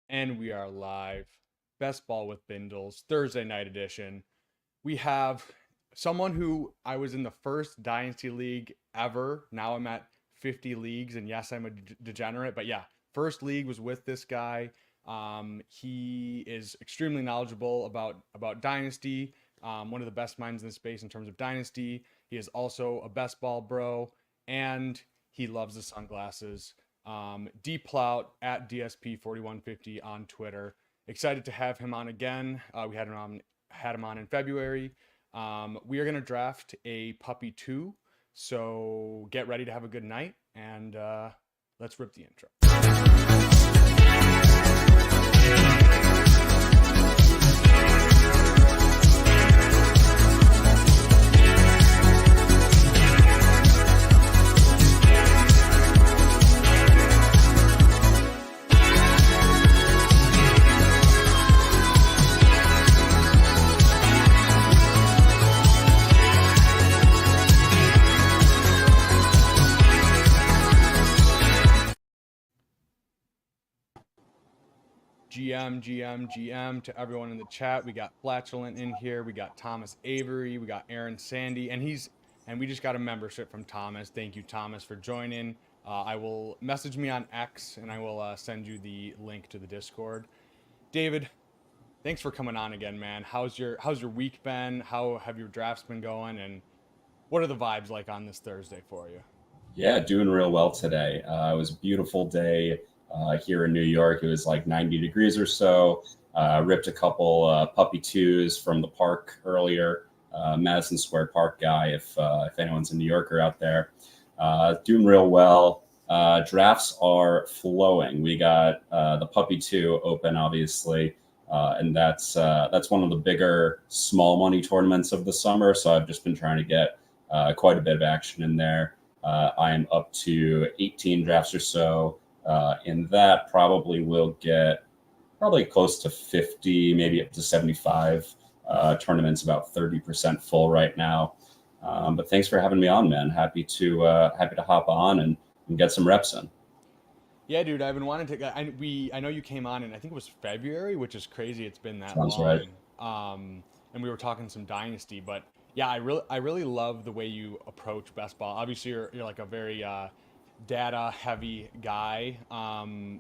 And we are live. Best Ball with Bindles, Thursday night edition. We have someone who I was in the first Dynasty League ever. Now I'm at 50 leagues, and yes, I'm a degenerate, but yeah, first league was with this guy. He is extremely knowledgeable about Dynasty. One of the best minds in the space in terms of Dynasty. He is also a best ball bro, and he loves the sunglasses. DPLAUT at DSP4150 on Twitter. Excited to have him on again. We had him on in February. We are going to draft a puppy 2, so get ready to have a good night, and let's rip the intro. GM to everyone in the chat. We got Flatulent in here. We got Thomas Avery. We got Aaron Sandy, and we just got a membership from Thomas. Thank you, Thomas, for joining. I will message me on X, and I will send you the link to the Discord. David, thanks for coming on again, man. How's your week been? How have your drafts been going? And what are the vibes like on this Thursday for you? Yeah, doing real well today. It was a beautiful day here in New York. It was like 90 degrees or so. Ripped a couple puppy 2s from the park earlier. Madison Square Park guy, if anyone's a New Yorker out there. Doing real well. Drafts are flowing. We got the puppy 2 open, obviously. And that's one of the bigger small money tournaments of the summer. So I've just been trying to get quite a bit of action in there. I am up to 18 drafts or so. In that probably will get close to 50, maybe up to 75 tournaments, about 30% full right now. But thanks for having me on, man. Happy to hop on and get some reps in. Yeah, dude, I've been wanting to. I know you came on in, I think it was February, which is crazy. It's been that Sounds long. right. And we were talking some Dynasty, but yeah, I really love the way you approach best ball. Obviously, you're like a very data heavy guy.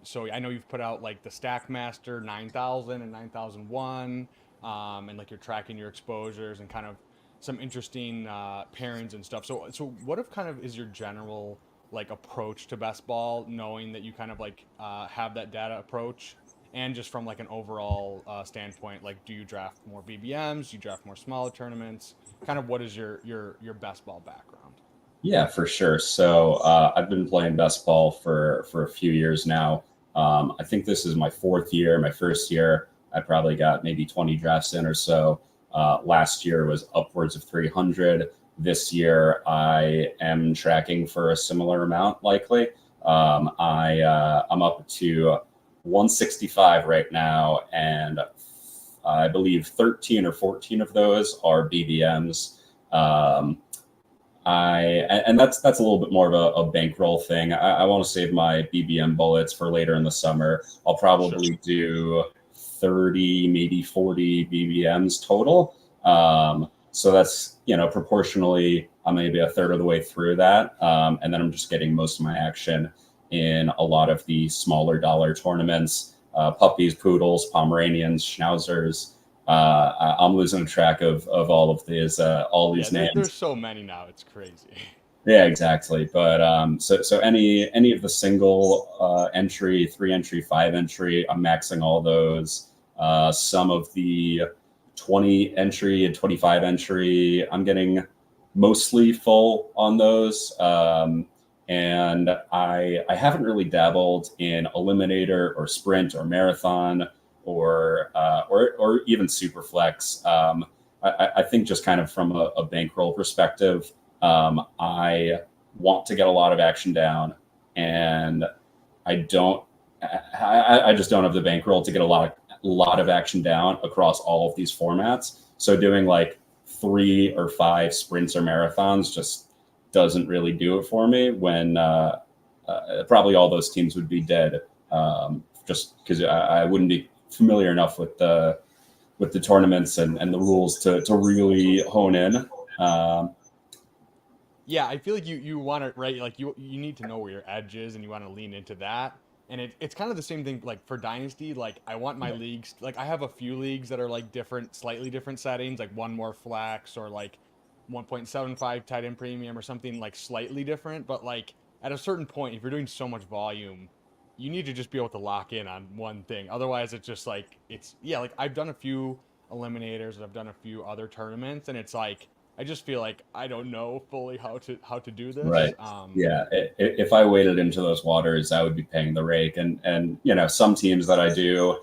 So I know you've put out like the Stackmaster 9000 and 9001, and like you're tracking your exposures and kind of some interesting pairings and stuff. So what if kind of is your general like approach to best ball, knowing that you kind of like have that data approach, and just from like an overall standpoint, like do you draft more BBMs, do you draft more smaller tournaments? Kind of what is your best ball background? Yeah, for sure. So I've been playing best ball for a few years now. I think this is my 4th year. My first year, I probably got maybe 20 drafts in or so. Last year was upwards of 300. This year, I am tracking for a similar amount, likely. I'm up to 165 right now, and I believe 13 or 14 of those are BBMs. And that's a little bit more of a bankroll thing. I want to save my BBM bullets for later in the summer. I'll probably do 30, maybe 40 BBMs total. So that's, proportionally, I'm maybe a third of the way through that. And then I'm just getting most of my action in a lot of the smaller dollar tournaments, puppies, poodles, Pomeranians, Schnauzers. I'm losing track of all of these names. There's so many now, it's crazy. Yeah, exactly. But so any of the single entry, 3 entry, 5 entry, I'm maxing all those. Some of the 20 entry and 25 entry, I'm getting mostly full on those. And I haven't really dabbled in Eliminator or Sprint or Marathon or even Superflex. I think just kind of from a bankroll perspective, I want to get a lot of action down, and I just don't have the bankroll to get a lot of action down across all of these formats. So doing like 3 or 5 sprints or marathons just doesn't really do it for me when probably all those teams would be dead just because I wouldn't be familiar enough with the tournaments and the rules to really hone in. Yeah, I feel like you want to, right, like you need to know where your edge is and you want to lean into that. And it's kind of the same thing like for Dynasty. Like I want my leagues, like I have a few leagues that are like different, slightly different settings, like one more flex or like 1.75 tight end premium or something like slightly different. But like at a certain point, if you're doing so much volume, you need to just be able to lock in on one thing. Otherwise, it's just like yeah, like I've done a few eliminators and I've done a few other tournaments, and it's like I just feel like I don't know fully how to do this. Right. Yeah. If I waded into those waters, I would be paying the rake. And some teams that I do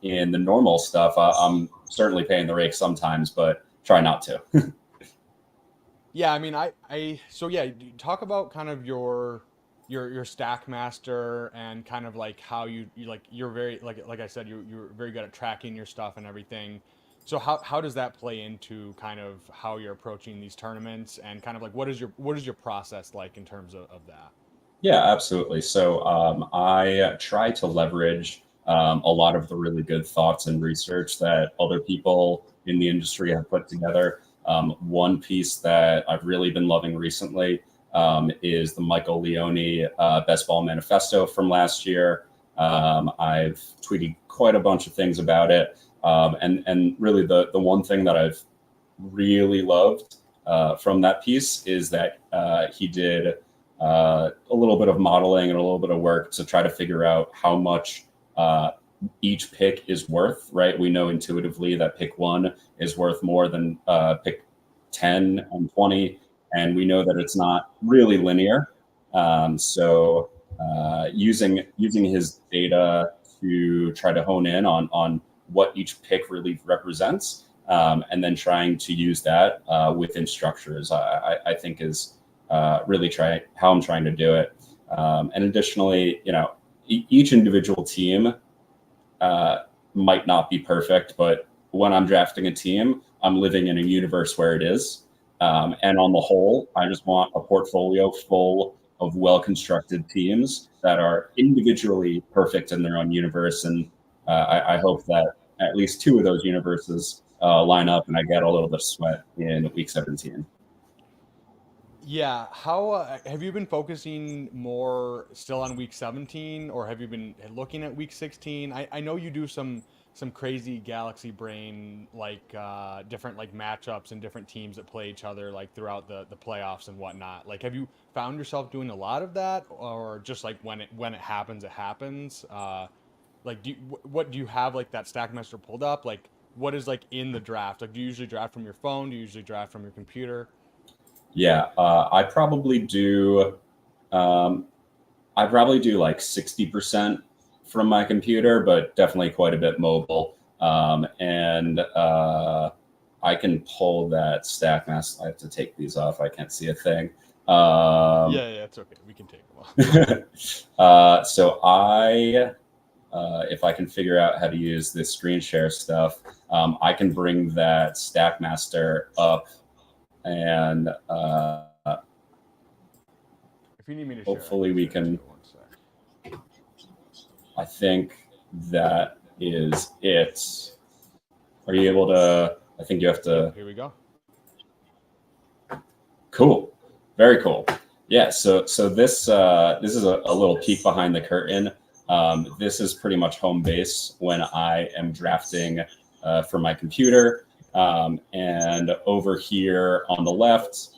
in the normal stuff, I'm certainly paying the rake sometimes, but try not to. Yeah, I mean, so yeah, talk about kind of your stack master and kind of like how you like you're very like I said you're very good at tracking your stuff and everything. So how does that play into kind of how you're approaching these tournaments and kind of like what is your process like in terms of that? Yeah, absolutely. So I try to leverage a lot of the really good thoughts and research that other people in the industry have put together. One piece that I've really been loving recently is the Michael Leone Best Ball Manifesto from last year. I've tweeted quite a bunch of things about it. And really the one thing that I've really loved from that piece is that he did a little bit of modeling and a little bit of work to try to figure out how much each pick is worth, right? We know intuitively that pick 1 is worth more than pick 10 and 20. And we know that it's not really linear. So using his data to try to hone in on what each pick really represents, and then trying to use that within structures, I think is really how I'm trying to do it. And additionally, each individual team might not be perfect, but when I'm drafting a team, I'm living in a universe where it is. And on the whole, I just want a portfolio full of well-constructed teams that are individually perfect in their own universe. And I hope that at least 2 of those universes line up and I get a little bit of sweat in week 17. Yeah, how have you been focusing more still on week 17 or have you been looking at week 16? I know you do some crazy galaxy brain like different like matchups and different teams that play each other like throughout the playoffs and whatnot. Like have you found yourself doing a lot of that or just like when it happens it happens? Like what do you have like that Stackmaster pulled up? Like what is like in the draft? Like do you usually draft from your phone? Do you usually draft from your computer? Yeah, I probably do. I probably do like 60% from my computer, but definitely quite a bit mobile. And I can pull that stack mask. I have to take these off. I can't see a thing. Yeah, it's okay. We can take them off. So if I can figure out how to use this screen share stuff, I can bring that stack master up and If you need me to share, hopefully we can. One sec. I think that is it. Are you able to? I think you have to. Here we go. Cool, very cool. Yeah. So this is a little peek behind the curtain. This is pretty much home base when I am drafting for my computer. And over here on the left,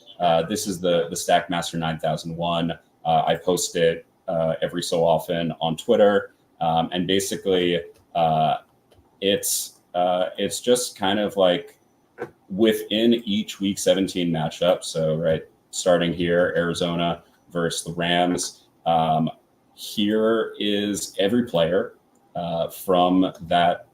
this is the Stackmaster 9001. I post it every so often on Twitter, and basically it's just kind of like within each week 17 matchup. So right, starting here, Arizona versus the Rams. Here is every player from that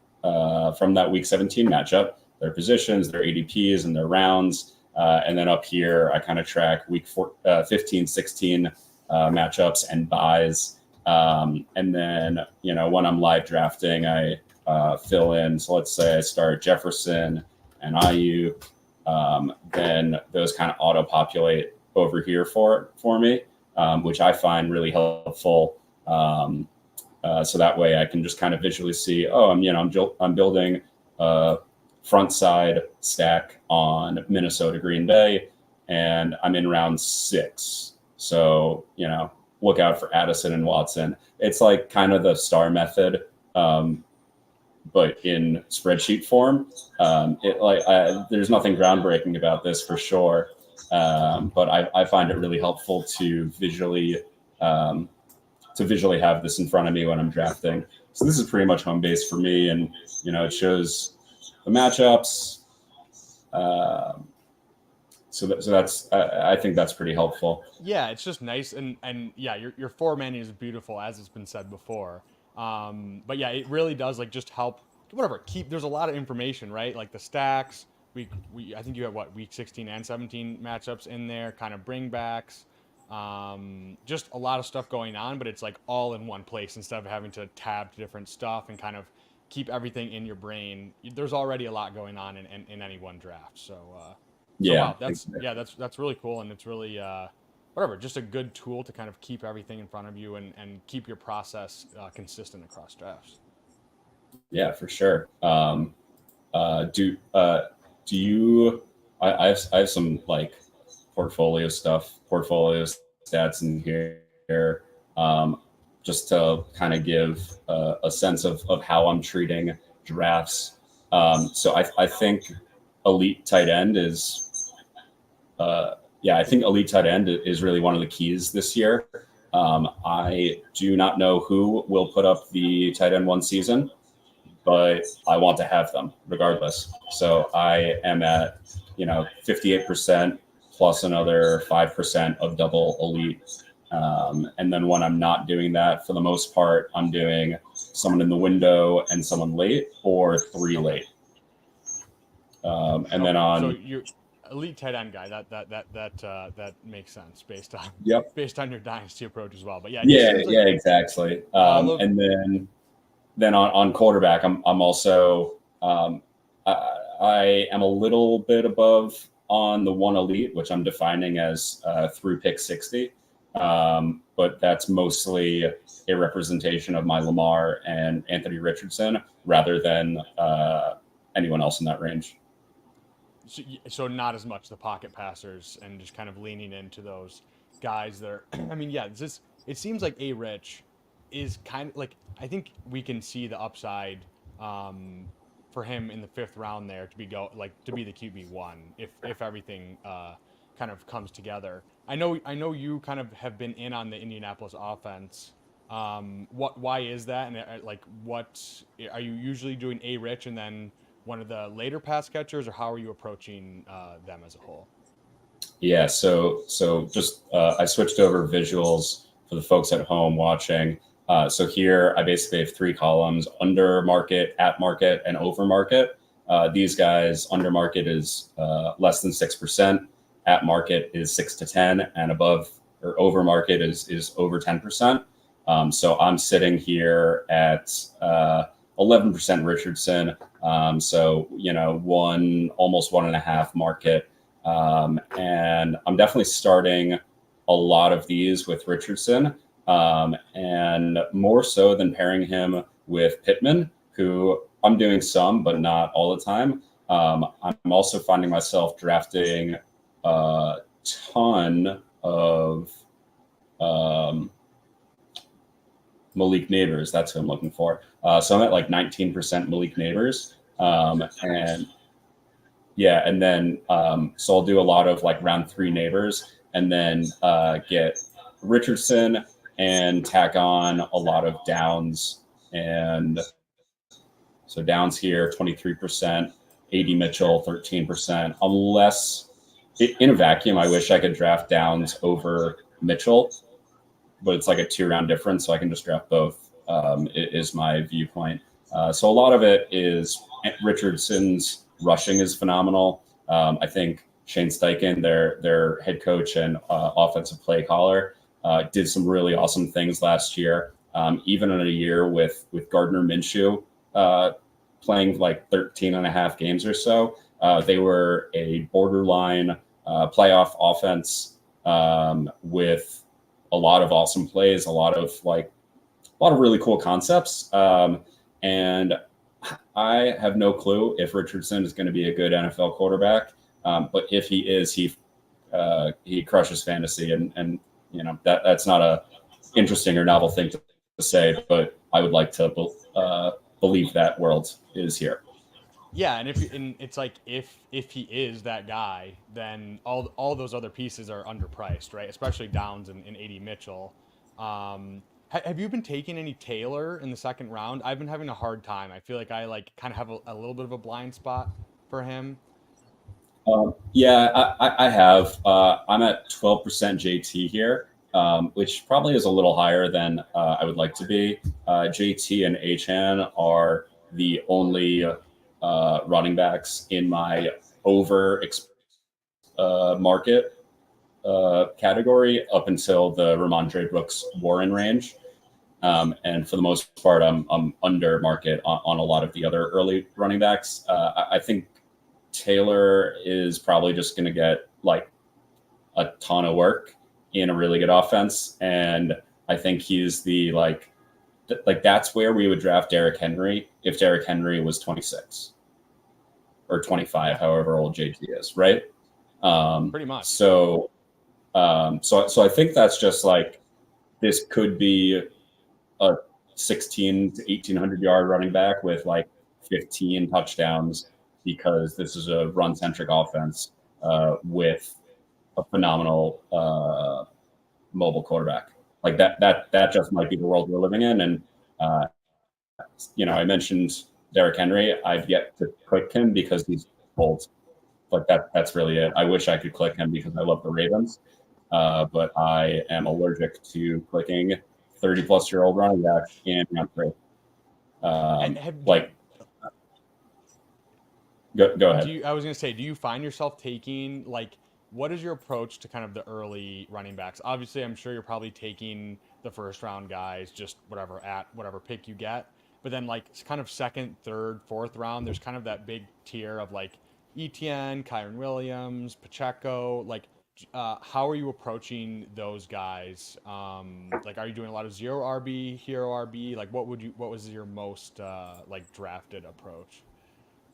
week 17 matchup. Their positions, their ADPs, and their rounds. And then up here, I kind of track week 15, 16 matchups and buys. And then, when I'm live drafting, I fill in. So let's say I start Jefferson and Ayuk. Then those kind of auto-populate over here for me, which I find really helpful So that way I can just kind of visually see, oh, I'm building a front side stack on Minnesota Green Bay, and I'm in round 6. So, look out for Addison and Watson. It's like kind of the star method, but in spreadsheet form. There's nothing groundbreaking about this for sure, but I find it really helpful to visually have this in front of me when I'm drafting. So this is pretty much home base for me, and it shows the matchups. So that's I think that's pretty helpful. Yeah, it's just nice, and yeah, your formatting is beautiful, as it's been said before. But yeah, it really does like just help whatever keep. There's a lot of information, right? Like the stacks. We I think you have what week 16 and 17 matchups in there, kind of bringbacks. Just a lot of stuff going on, but it's like all in one place instead of having to tab to different stuff and kind of keep everything in your brain. There's already a lot going on in any one draft. So Yeah, wow, that's really cool, and it's really whatever, just a good tool to kind of keep everything in front of you and keep your process consistent across drafts. yeah, for sure. Do you? I have some like portfolio stats in here, just to kind of give a sense of how I'm treating drafts. So I think elite tight end is, I think elite tight end is really one of the keys this year. I do not know who will put up the tight end 1 season, but I want to have them regardless. So I am at 58% plus another 5% of double elite. And then when I'm not doing that, for the most part, I'm doing someone in the window and someone late, or 3 late. And then so you elite tight end guy, that makes sense based on your dynasty approach as well. But yeah, exactly. And then on quarterback, I'm also I am a little bit above on the 1 elite, which I'm defining as through pick 60. But that's mostly a representation of my Lamar and Anthony Richardson rather than anyone else in that range. So not as much the pocket passers and just kind of leaning into those guys that are, I mean, yeah, it seems like A Rich is kind of like, I think we can see the upside for him in the 5th round there to be the QB1 if everything kind of comes together. I know you kind of have been in on the Indianapolis offense. Why is that? And what are you usually doing? A Rich and then one of the later pass catchers, or how are you approaching them as a whole? Yeah, so just I switched over visuals for the folks at home watching. So here I basically have 3 columns: under market, at market, and over market. These guys, under market is less than 6%, at market is 6 to 10, and above or over market is over 10%. So I'm sitting here at 11% Richardson. So almost 1.5 market, and I'm definitely starting a lot of these with Richardson. And more so than pairing him with Pittman, who I'm doing some, but not all the time. I'm also finding myself drafting a ton of Malik Neighbors. That's who I'm looking for. So I'm at like 19% Malik Neighbors. And then so I'll do a lot of like round 3 Neighbors, and then get Richardson and tack on a lot of Downs. And so Downs here, 23%, 80 Mitchell, 13%. Unless in a vacuum, I wish I could draft Downs over Mitchell, but it's like a 2-round difference, so I can just draft both, is my viewpoint. So a lot of it is Richardson's rushing is phenomenal. I think Shane Steichen, their head coach and offensive play caller, did some really awesome things last year. Even in a year with Gardner Minshew playing like 13.5 games or so, they were a borderline playoff offense with a lot of awesome plays, a lot of like a lot of really cool concepts. And I have no clue if Richardson is going to be a good NFL quarterback. But if he is, he crushes fantasy, and that's not a interesting or novel thing to say, but I would like to believe that world is here. Yeah, and it's like if he is that guy, then all those other pieces are underpriced, right? Especially Downs and AD Mitchell. Have you been taking any Taylor in the second round? I've been having a hard time. I feel like I like kind of have a little bit of a blind spot for him. Yeah, I have. I'm at 12% JT here, which probably is a little higher than I would like to be. JT and Achan are the only running backs in my over market category up until the Ramondre Brooks Warren range. And for the most part, I'm under market on a lot of the other early running backs. I think Taylor is probably just going to get like a ton of work in a really good offense, and I think he's the like that's where we would draft Derrick Henry if Derrick Henry was 26 or 25, Yeah, however old JT is, right? Um, pretty much. so, so I think that's just like this could be a 16 to 1800-yard running back with like 15 touchdowns because this is a run centric offense with a phenomenal mobile quarterback. Like that just might be the world we're living in. And uh, I mentioned Derrick Henry. I've yet to click him because he's old. But that's really it. I wish I could click him because I love the Ravens, but I am allergic to clicking 30-plus-year-old running back in round three. Have do you Like, go do ahead. you, I was gonna say, do you find yourself taking like what is your approach to kind of the early running backs? Obviously, I'm sure you're probably taking the first round guys, just whatever at whatever pick you get. But then like kind of second, third, fourth round, there's kind of that big tier of like ETN, Kyron Williams, Pacheco. Like, how are you approaching those guys? Like, are you doing a lot of zero RB, hero RB? Like, what was your most like drafted approach?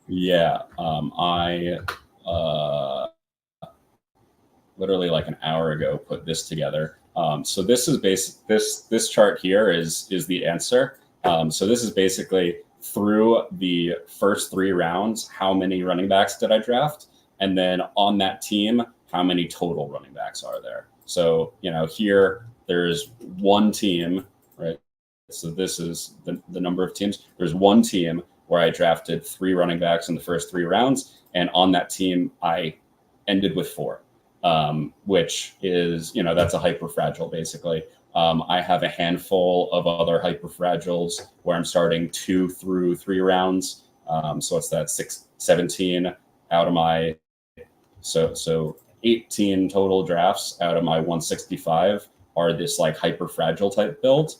Yeah, I uh, literally like an hour ago put this together. So this is this chart here is the answer. So this is basically through the first three rounds, how many running backs did I draft? And then on that team, how many total running backs are there? So, here there's one team, right? So this is the number of teams. There's one team where I drafted three running backs in the first three rounds. And on that team, I ended with four, which is, that's a hyper fragile basically. I have a handful of other hyper fragiles where I'm starting 2 through 3 rounds. So it's that 17 out of my, so 18 total drafts out of my 165 are this like hyper fragile type build.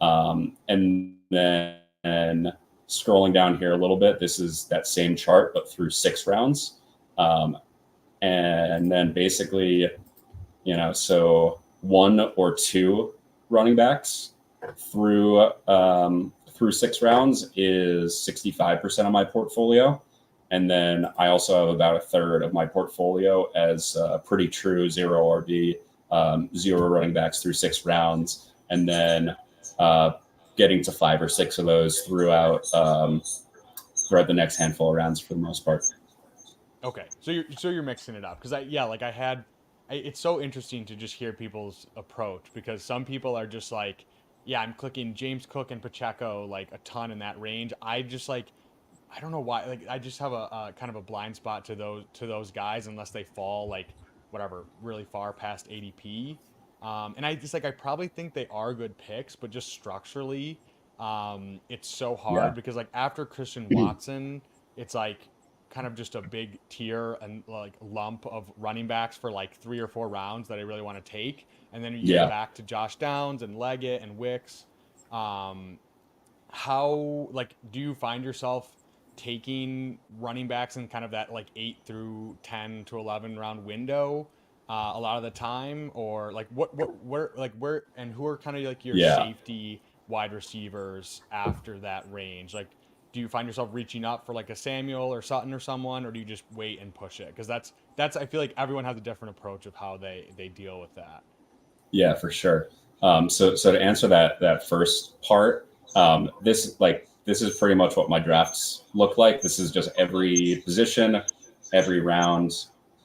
And then scrolling down here a little bit, this is that same chart, but through 6 rounds. And then basically, so 1 or 2 running backs through 6 rounds is 65% of my portfolio. And then I also have about a third of my portfolio as pretty true zero RB, zero running backs through 6 rounds. And then getting to 5 or 6 of those throughout the next handful of rounds for the most part. Okay, so you're mixing it up because it's so interesting to just hear people's approach because some people are just like, yeah, I'm clicking James Cook and Pacheco like a ton in that range. I just like, I don't know why, like I just have a kind of a blind spot to those guys unless they fall like whatever really far past ADP. And I just like I probably think they are good picks, but just structurally, it's so Yeah. hard because like after Christian Watson, it's like kind of just a big tier and like lump of running backs for like 3 or 4 rounds that I really want to take. And then you get Yeah. back to Josh Downs and Leggett and Wicks. Um, how like do you find yourself taking running backs in kind of that like 8 through 10 to 11 round window a lot of the time, or like what where like where and who are kind of like your Yeah. safety wide receivers after that range? Like, do you find yourself reaching up for like a Samuel or Sutton or someone, or do you just wait and push it? Because that's I feel like everyone has a different approach of how they deal with that. Yeah, for sure. So to answer that first part, this is pretty much what my drafts look like. This is just every position, every round,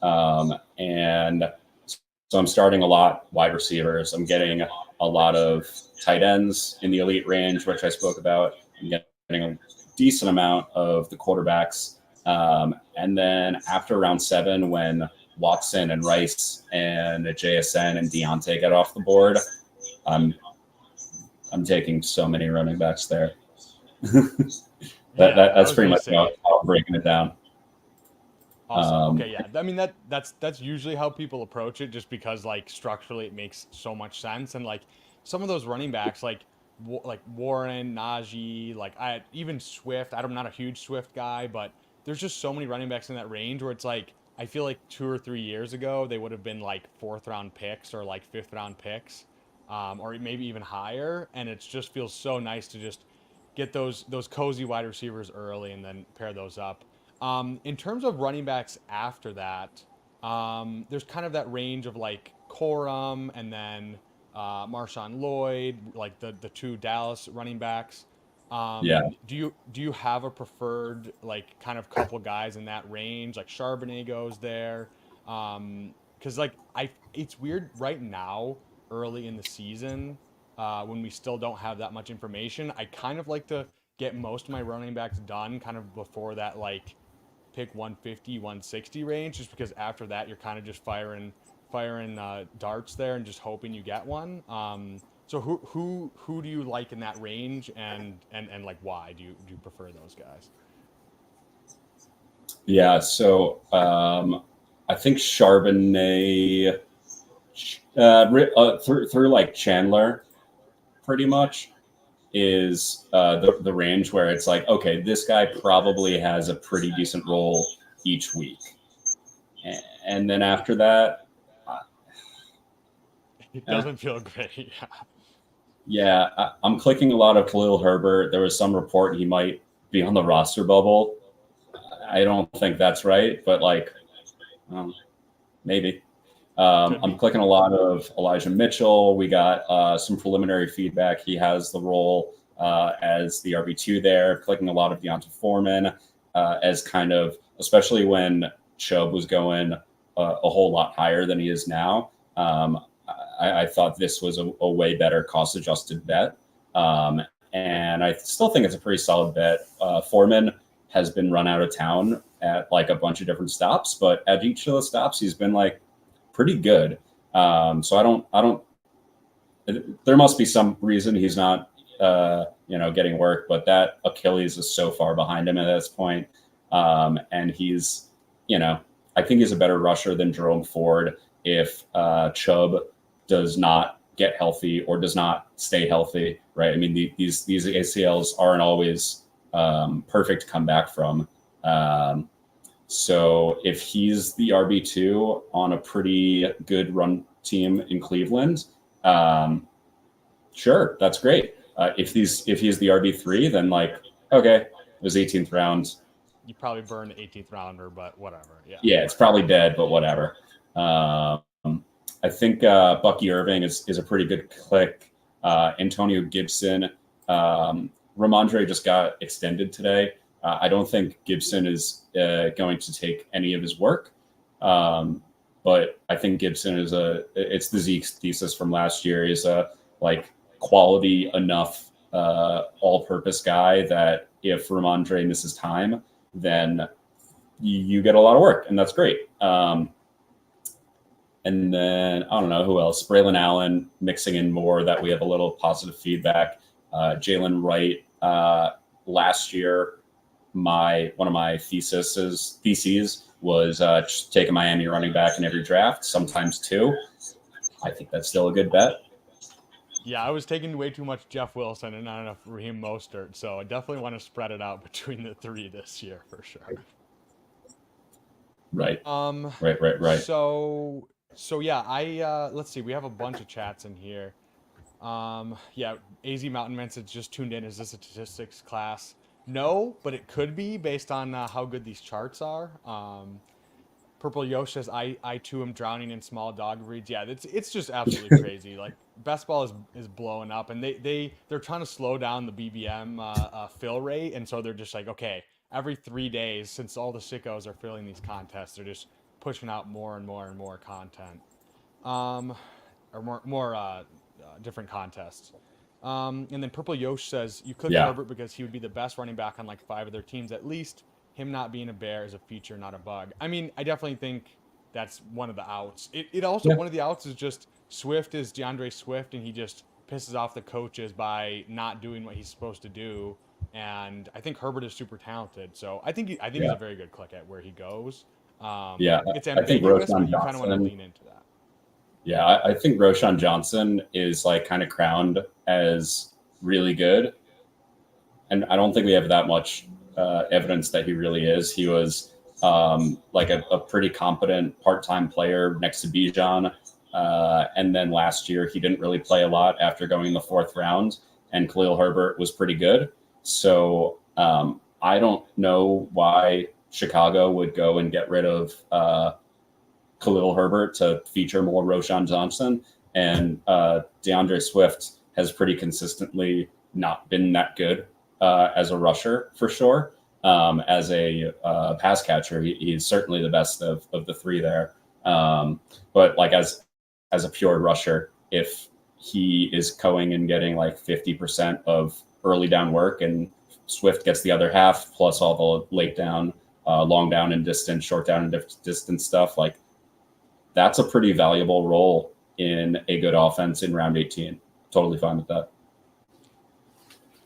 and so I'm starting a lot wide receivers. I'm getting a lot of tight ends in the elite range, which I spoke about. I'm getting a decent amount of the quarterbacks, and then after round 7, when Watson and Rice and JSN and Deontay get off the board, I'm I'm taking so many running backs there. Yeah, I That's was pretty gonna much say. how I'm breaking it down. Awesome. Um, Okay, yeah. I mean that's usually how people approach it, just because like structurally it makes so much sense, and like some of those running backs like Warren, Najee, like I even Swift. I'm not a huge Swift guy, but there's just so many running backs in that range where it's like I feel like 2 or 3 years ago they would have been like fourth round picks or like fifth round picks, or maybe even higher, and it just feels so nice to just get those cozy wide receivers early and then pair those up. In terms of running backs after that, there's kind of that range of like Corum and then Marshawn Lloyd, like the two Dallas running backs. yeah, Do you have a preferred like kind of couple guys in that range? Like Charbonnet goes there. Because like it's weird right now, early in the season, when we still don't have that much information. I kind of like to get most of my running backs done kind of before that like pick 150, 160 range, just because after that you're kind of just firing darts there and just hoping you get one. So who do you like in that range, and like why do you prefer those guys? yeah. So I think Charbonnet through like Chandler, pretty much is the range where it's like, okay, this guy probably has a pretty decent role each week, and then after that, It uh, doesn't feel great. yeah, I'm clicking a lot of Khalil Herbert. There was some report he might be on the roster bubble. I don't think that's right, but like, um, maybe. Could I'm be. clicking a lot of Elijah Mitchell. We got some preliminary feedback. He has the role as the RB2 there. Clicking a lot of Deonta Foreman as kind of, especially when Chubb was going a whole lot higher than he is now. I thought this was a way better cost adjusted bet. Um, and I still think it's a pretty solid bet. Foreman has been run out of town at like a bunch of different stops, but at each of the stops, he's been like pretty good. So I don't. There must be some reason he's not, getting work. But that Achilles is so far behind him at this point, and he's, I think he's a better rusher than Jerome Ford if Chubb does not get healthy or does not stay healthy. Right? I mean, these ACLs aren't always perfect to come back from. So if he's the RB2 on a pretty good run team in Cleveland, um, sure, that's great. If he's the RB3, then like, okay, it was 18th round. You probably burn the 18th rounder, but whatever. Yeah. Yeah, it's probably dead, but whatever. Um, I think Bucky Irving is a pretty good click. Antonio Gibson, Ramondre just got extended today. I don't think Gibson is going to take any of his work, but I think Gibson it's the Zeke thesis from last year. He's a like quality enough all-purpose guy that if Ramondre misses time, then you get a lot of work, and that's great. And then I don't know who else. Braylon Allen mixing in more that we have a little positive feedback. Jalen Wright last year. One of my theses was just take a Miami running back in every draft, sometimes two. I think that's still a good bet. Yeah, I was taking way too much Jeff Wilson and not enough Raheem Mostert, so I definitely want to spread it out between the three this year for sure. Right, Um, right. so yeah, I let's see, we have a bunch of chats in here. Yeah, AZ Mountain Mensah just tuned in. Is this a statistics class? No, but it could be based on how good these charts are. Purple Yosh says I too am drowning in small dog breeds. Yeah, it's just absolutely crazy. Like best ball is blowing up, and they're trying to slow down the BBM fill rate, and so they're just like, okay, every 3 days, since all the sickos are filling these contests, they're just pushing out more and more and more content, um, or more different contests. And then Purple Yosh says you clicked Yeah. Herbert because he would be the best running back on like 5 of their teams at least. Him not being a bear is a feature, not a bug. I mean, I definitely think that's one of the outs. It also Yeah. one of the outs is just Swift is DeAndre Swift, and he just pisses off the coaches by not doing what he's supposed to do. And I think Herbert is super talented, so I think he's Yeah. a very good click at where he goes. Yeah. It's I think ambiguous, but Roshan you kind of want to Johnson. lean into that. Yeah, I think Roshan Johnson is like kind of crowned as really good, and I don't think we have that much evidence that he really is. He was like a pretty competent part-time player next to Bijan, and then last year he didn't really play a lot after going in the fourth round. And Khalil Herbert was pretty good, so I don't know why Chicago would go and get rid of Khalil Herbert to feature more Roshan Johnson. And DeAndre Swift has pretty consistently not been that good as a rusher for sure. As a pass catcher, he's certainly the best of the three there. But like as a pure rusher, if he is going and getting like 50% of early down work and Swift gets the other half plus all the late down, long down and distance, short down and distance stuff, like that's a pretty valuable role in a good offense in round 18. Totally fine with that.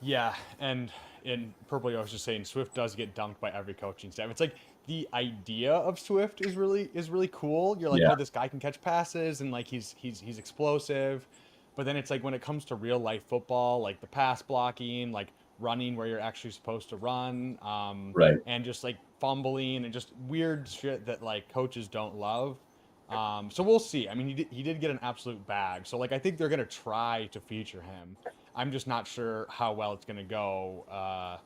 Yeah, and in Purple, I was just saying Swift does get dunked by every coaching staff. It's like the idea of Swift is really cool. You're like, Yeah. oh, this guy can catch passes and like he's explosive. But then it's like when it comes to real life football, like the pass blocking, like running where you're actually supposed to run, Right. and just like fumbling and just weird shit that like coaches don't love. So we'll see. I mean, he did get an absolute bag. So like I think they're gonna try to feature him. I'm just not sure how well it's going to go.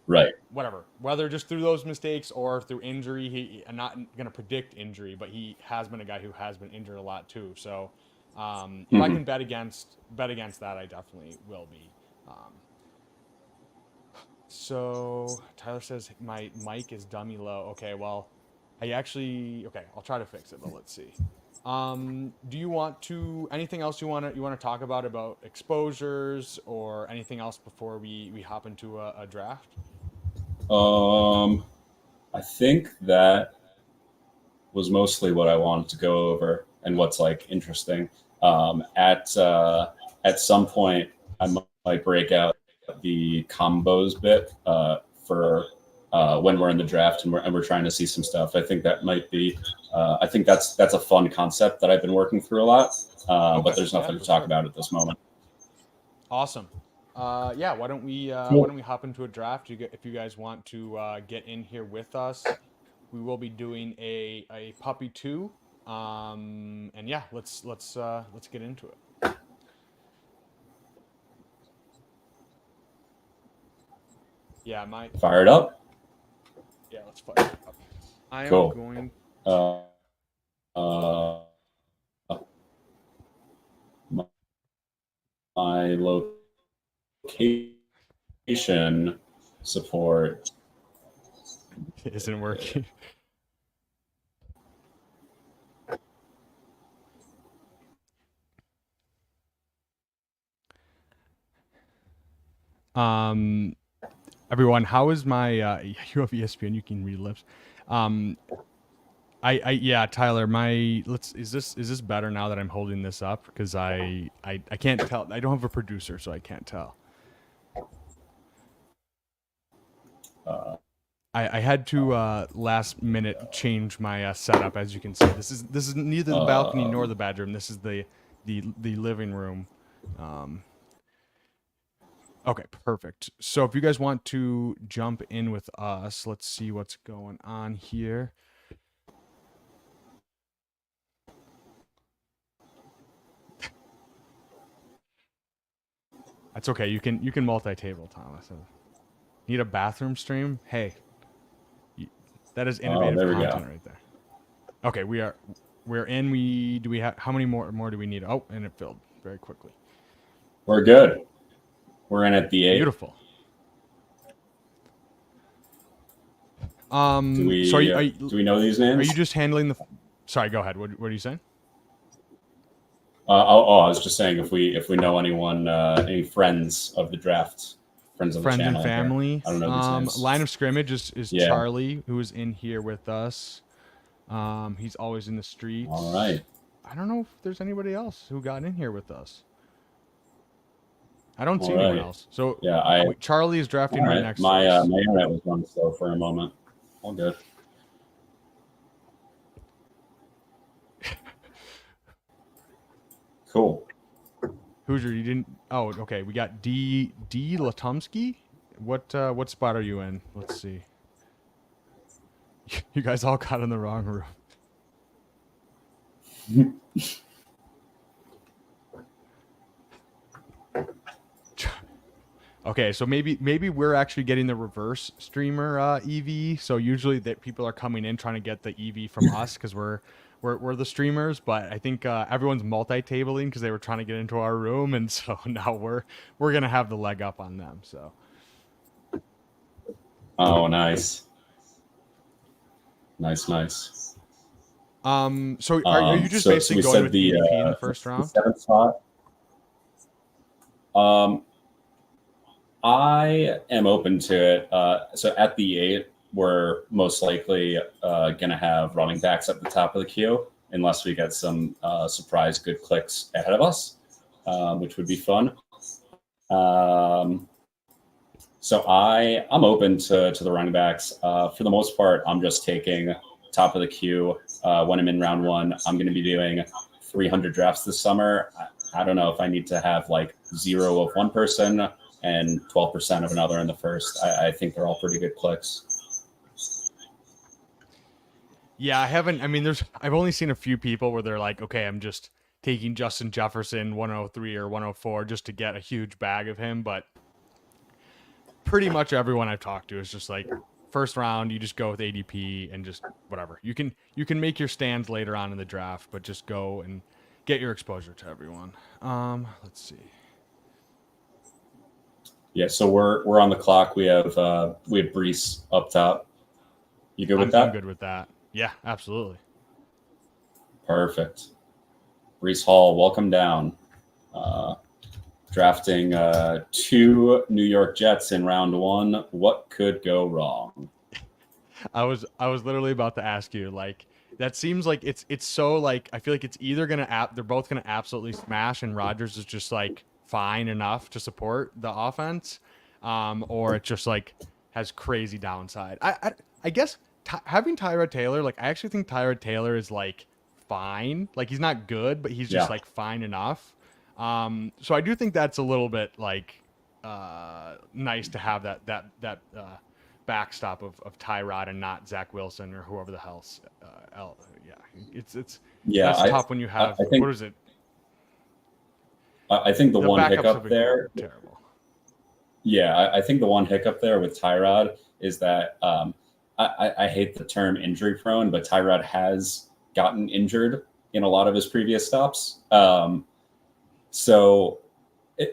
Right. Whatever, whether just through those mistakes or through injury. I'm not going to predict injury, but he has been a guy who has been injured a lot too. So if I Mm-hmm. can bet against that, I definitely will be. Um, so Tyler says my mic is dummy low. Okay, well, okay. I'll try to fix it, but let's see. Do you want to anything else you want to talk about exposures or anything else before we hop into a draft? Um, I think that was mostly what I wanted to go over and what's like interesting. At some point, I might break out the combos bit for when we're in the draft and we're trying to see some stuff. I think that might be. I think that's a fun concept that I've been working through a lot, but Okay, there's yeah, nothing to for talk sure. about at this moment. Awesome. Yeah, why don't Cool. we hop into a draft? If you guys want to get in here with us, we will be doing a puppy two. And yeah, let's get into it. Yeah, my Fire it up. yeah, let's fire it up. I am Cool. going Uh, uh, my location support. It isn't working. Um, Everyone, how is my you have ESPN? You can read lips. Um, yeah, Tyler, my let's is this better now that I'm holding this up because I can't tell. I don't have a producer, so I can't tell. Uh, I had to last minute change my setup. As you can see, this is neither the balcony nor um, the bedroom. This is the living room. Um, okay, perfect. So if you guys want to jump in with us, let's see what's going on here. That's okay. You can multi-table, Thomas. Need a bathroom stream? Hey, that is Oh, innovative there we content go. right there. Okay, we're in. We have how many more do we need? Oh, and it filled very quickly. We're good. We're in at the 8. Beautiful. So Do we know these are you names? just handling the? Sorry, go ahead. What are you saying? I was just saying if we know anyone, any friends of the draft, friends of the Friends and channel here. family. I don't know these Line names. of scrimmage is Yeah. Charlie, who is in here with us. He's always in the All streets. right. I don't know if there's anybody else who got in here with us. I don't see All anyone right. else. So Yeah. Charlie is drafting All right right. next to My us. my internet was running slow for a moment. All good. Cool. Hoosier, you didn't. Oh, okay. We got D Latumsky. What spot are you in? Let's see. You guys all got in the wrong room. Okay, so maybe we're actually getting the reverse streamer EV. So usually that people are coming in trying to get the EV from us because we're the streamers. But I think everyone's multi-tabling because they were trying to get into our room, and so now we're gonna have the leg up on them. So Oh, nice. Nice. so are you just So basically we going said with ADP in the first the round? 7th spot. Um, I am open to it. So at the 8, we're most likely going to have running backs at the top of the queue, unless we get some surprise good clicks ahead of us, which would be fun. So I'm open to the running backs. For the most part, I'm just taking top of the queue. When I'm in round 1, I'm going to be doing 300 drafts this summer. I don't know if I need to have like 0 of one person and 12% of another in the first. I think they're all pretty good clicks. Yeah, I haven't. I mean, I've only seen a few people where they're like, okay, I'm just taking Justin Jefferson 103 or 104 just to get a huge bag of him. But pretty much everyone I've talked to is just like, first round, you just go with ADP and just whatever. You can make your stands later on in the draft, but just go and get your exposure to everyone. Let's see. Yeah, so we're on the clock. We have Brees up top. You good with I'm that? good with that. Yeah, absolutely. Perfect. Brees Hall, welcome down. Drafting 2 New York Jets in round 1. What could go wrong? I was literally about to ask you, like, that seems like it's so, like, I feel like it's either they're both gonna absolutely smash and Rodgers is just like fine enough to support the offense, or it just like has crazy downside. I guess having Tyrod Taylor, like, I actually think Tyrod Taylor is like fine. Like, he's not good, but he's just Yeah. like fine enough. So I do think that's a little bit like nice to have that backstop of Tyrod and not Zach Wilson or whoever the hell's yeah, it's Yeah, that's tough when you have, I what think is it, I think the the one backups have hiccup been there. terrible. Yeah, I think the one hiccup there with Tyrod is that I hate the term injury prone, but Tyrod has gotten injured in a lot of his previous stops. So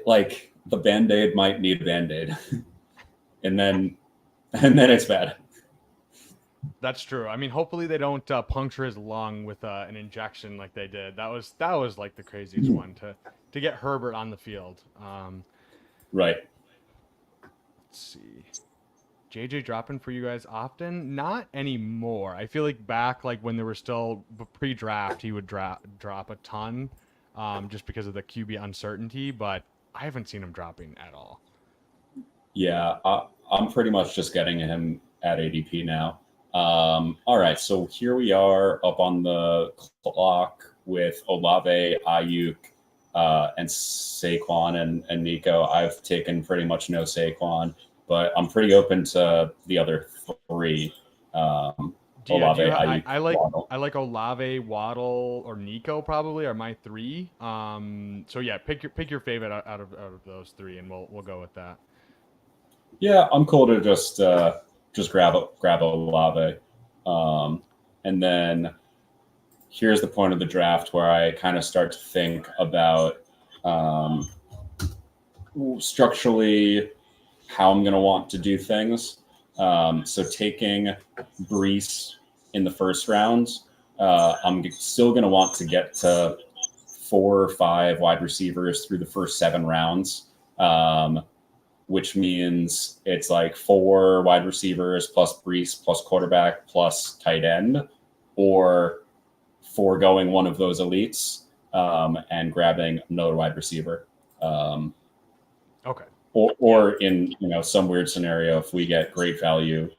like the Band-Aid might need a Band-Aid, and then it's bad. That's true. I mean, hopefully they don't puncture his lung with an injection like they did. That was like the craziest one to get Herbert on the field. Right. Let's see. JJ dropping for you guys often? Not anymore. I feel like back, like when they were still pre-draft, he would drop a ton, just because of the QB uncertainty. But I haven't seen him dropping at all. Yeah, I'm pretty much just getting him at ADP now. All right, so here we are up on the clock with Olave, Ayuk, and Saquon and Nico. I've taken pretty much no Saquon, but I'm pretty open to the other 3. Yeah, do Olave, you? Ayuk, Waddle. I like Olave, Waddle, or Nico probably are my three. So yeah, pick your favorite out of those three, and we'll go with that. Yeah, I'm cool to just grab Olave, and then here's the point of the draft where I kind of start to think about um, structurally how I'm going to want to do things. So taking Brees in the first round, I'm still going to want to get to 4 or 5 wide receivers through the first 7 rounds, which means it's like 4 wide receivers plus Brees plus quarterback plus tight end, or foregoing one of those elites and grabbing another wide receiver. Okay. Or in some weird scenario, if we get great value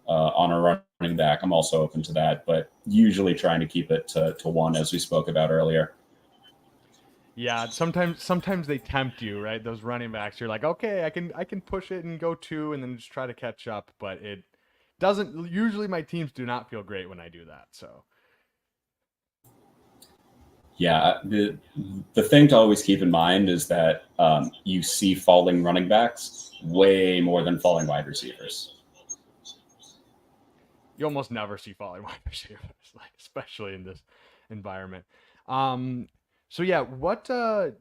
on a running back, I'm also open to that. But usually trying to keep it to one, as we spoke about earlier. Yeah, sometimes they tempt you, right? Those running backs, you're like, okay, I can push it and go two, and then just try to catch up. But it doesn't. Usually, my teams do not feel great when I do that. So Yeah, the thing to always keep in mind is that you see falling running backs way more than falling wide receivers. you almost never see falling wide receivers, like especially in this environment. Um, so yeah, what do